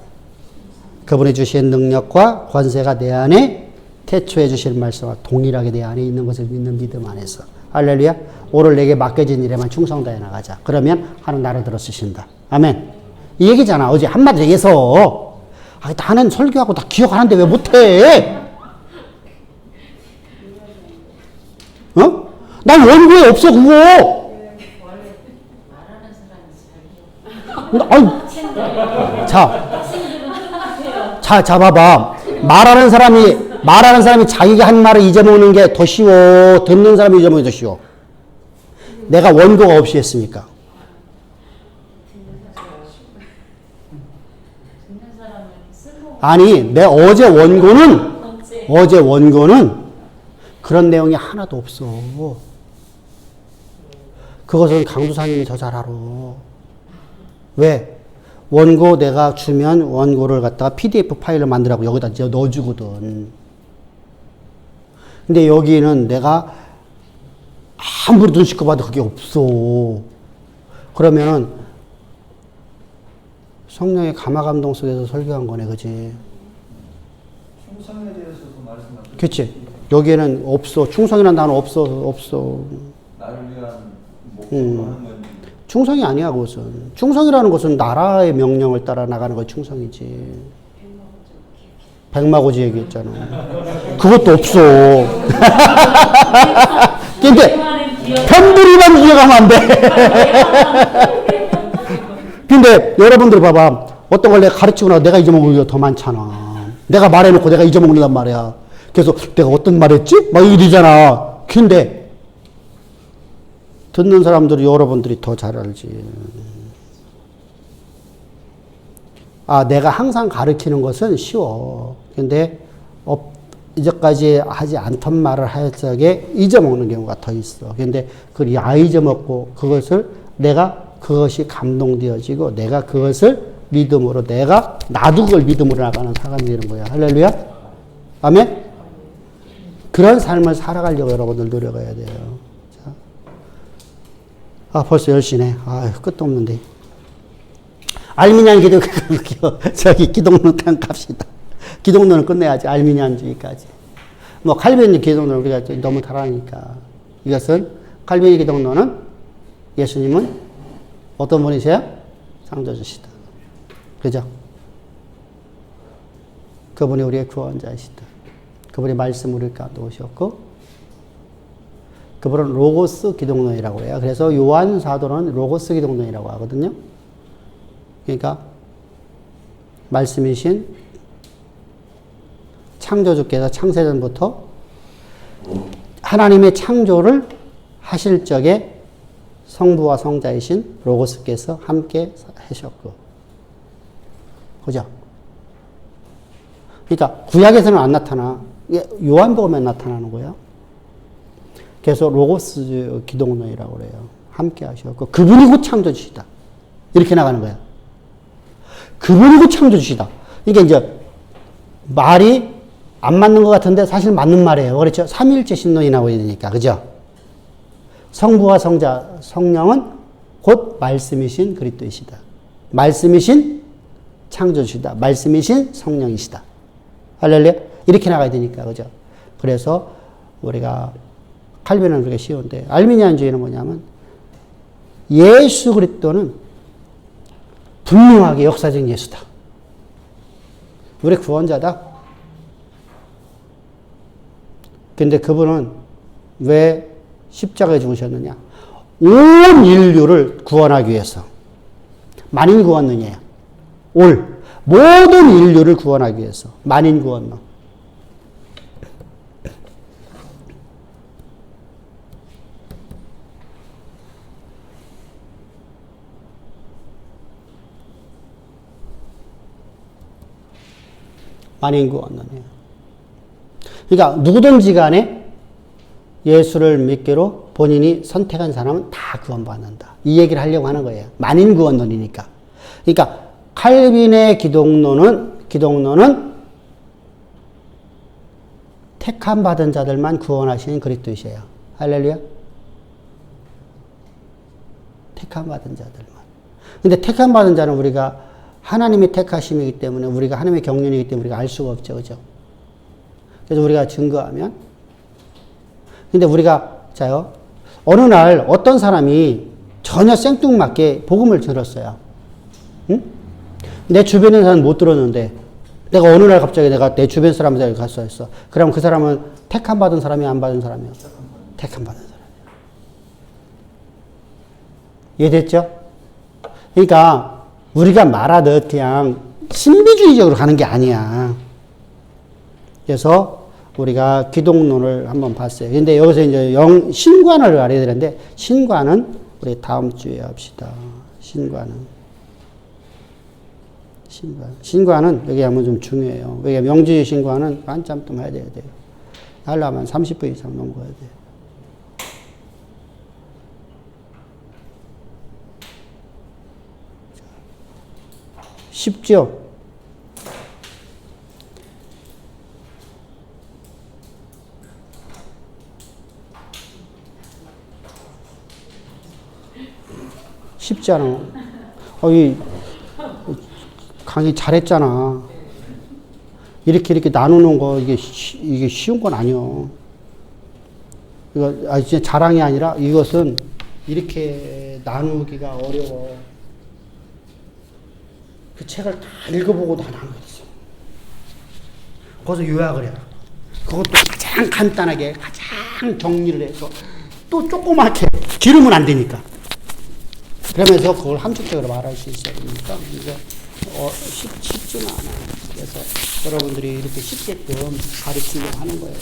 그분이 주신 능력과 권세가 내 안에 태초해 주신 말씀과 동일하게 내 안에 있는 것을 믿는 믿음 안에서. 할렐루야. 오늘 내게 맡겨진 일에만 충성다해 나가자. 그러면 하나님 나를 들어 쓰신다. 아멘. 이 얘기잖아. 어제 한마디 얘기해서. 나는 설교하고 다 기억하는데 왜 못해? 난 원고에 없어 그거. 말하는 사람이 잘 자, 봐봐. 말하는 사람이 자기가 한 말을 잊어먹는 게 더 쉬워. 듣는 사람이 잊어먹는 게 더 쉬워. 내가 원고가 없이 했으니까. 아니, 내 어제 원고는 그런 내용이 하나도 없어. 그것은 강두사님이 더 잘 알아. 왜? 원고 내가 주면 원고를 갖다가 PDF 파일을 만들라고 여기다 넣어주거든. 근데 여기는 내가 아무리 눈 씻고 봐도 그게 없어. 그러면은 성령의 감화감동 속에서 설교한 거네, 그지? 충성에 대해서도 말씀하셨죠. 그치? 여기에는 없어. 충성이라는 단어 없어. 나를 위한 목숨을 하는 건지. 충성이 아니야, 그것은. 충성이라는 것은 나라의 명령을 따라 나가는 거 충성이지. 백마고지 얘기했잖아. 그것도 없어. 근데 편들이만 이해가면 안 돼. 근데 여러분들 봐봐. 어떤 걸 내가 가르치고 나서 내가 잊어먹은 게 더 많잖아. 내가 말해놓고 내가 잊어먹는단 말이야. 그래서 내가 어떤 말 했지? 막 이게 되잖아. 근데 듣는 사람들이 여러분들이 더 잘 알지. 내가 항상 가르치는 것은 쉬워. 근데 이제까지 하지 않던 말을 할 적에 잊어먹는 경우가 더 있어. 근데 그걸 잊어먹고 그것이 감동되어지고 내가 그것을 믿음으로 나도 그걸 믿음으로 나가는 사람이 되는 거야. 할렐루야. 아멘. 그런 삶을 살아가려고 여러분들 노력해야 돼요. 벌써 10시네. 끝도 없는데. 알미니안 기독교, 기독론 갑시다. 기독론은 끝내야지. 알미니안주의까지. 칼빈 기독론은 우리가 너무 다르니까. 이것은, 칼빈 기독론은 예수님은 어떤 분이세요? 창조주시다. 그죠? 그분이 우리의 구원자이시다. 그분이 말씀 우리 가운데 오셨고, 그분은 로고스 기독론이라고 해요. 그래서 요한 사도는 로고스 기독론이라고 하거든요. 그러니까 말씀이신 창조주께서 창세전부터 하나님의 창조를 하실 적에 성부와 성자이신 로고스께서 함께 하셨고, 그죠? 그러니까 구약에서는 안 나타나. 요한복음에 나타나는 거예요. 그래서 로고스 기독론이라고 그래요. 함께 하셨고, 그분이 곧 창조주시다. 이렇게 나가는 거야. 그분이 곧 창조주시다. 이게 이제 말이 안 맞는 것 같은데 사실 맞는 말이에요. 그렇죠? 삼위일체 신론이 나오야 되니까. 그죠? 성부와 성자, 성령은 곧 말씀이신 그리스도이시다. 말씀이신 창조주시다. 말씀이신 성령이시다. 할렐루야? 이렇게 나가야 되니까. 그죠? 그래서 우리가 칼빈은 그렇게 쉬운데 알미니안주의는 뭐냐면 예수 그리스도는 분명하게 역사적 예수다. 우리 구원자다. 근데 그분은 왜 십자가에 죽으셨느냐? 온 인류를 구원하기 위해서. 만인 구원론이에요. 모든 인류를 구원하기 위해서. 만인 구원론. 만인 구원론이에요. 그러니까 누구든지 간에 예수를 믿기로 본인이 선택한 사람은 다 구원받는다. 이 얘기를 하려고 하는 거예요. 만인 구원론이니까. 그러니까 칼빈의 기독론은 택함 받은 자들만 구원하시는 그리스도이셔요. 할렐루야. 택함 받은 자들만. 근데 택함 받은 자는 우리가 하나님이 택하심이기 때문에 우리가 하나님의 경륜이기 때문에 우리가 알 수가 없죠. 그죠? 그래서 우리가 증거하면 근데 우리가 자요. 어느 날 어떤 사람이 전혀 생뚱맞게 복음을 들었어요. 응? 내 주변에 사람은 못 들었는데 내가 어느 날 갑자기 내가 내 주변 사람들에게 가서 했어. 그럼 그 사람은 택함 받은 사람이 안 받은 사람이야? 택함 받은 사람이야. 이해됐죠? 그러니까 우리가 말하듯 그냥 신비주의적으로 가는 게 아니야. 그래서 우리가 기독론을 한번 봤어요. 근데 여기서 이제 신관을 알아야 되는데, 신관은 우리 다음 주에 합시다. 신관은 여기 하면 좀 중요해요. 여기 명주의 신관은 한참 좀 해야 돼요. 하려면 30분 이상 넘어가야 돼요. 쉽죠? 쉽지 않아. 이 강의 잘했잖아. 이렇게 나누는 거 이게 쉬운 건 아니요. 이거 진짜 자랑이 아니라 이것은 이렇게 나누기가 어려워. 그 책을 다 읽어보고 다 나누겠어. 거기서 요약을 해라. 그것도 가장 간단하게 가장 정리를 해서 또 조그맣게 기르면 안 되니까. 그러면서 그걸 함축적으로 말할 수 있어야 되니까 이거 쉽지는 않아요. 그래서 여러분들이 이렇게 쉽게끔 가르치려고 하는 거예요.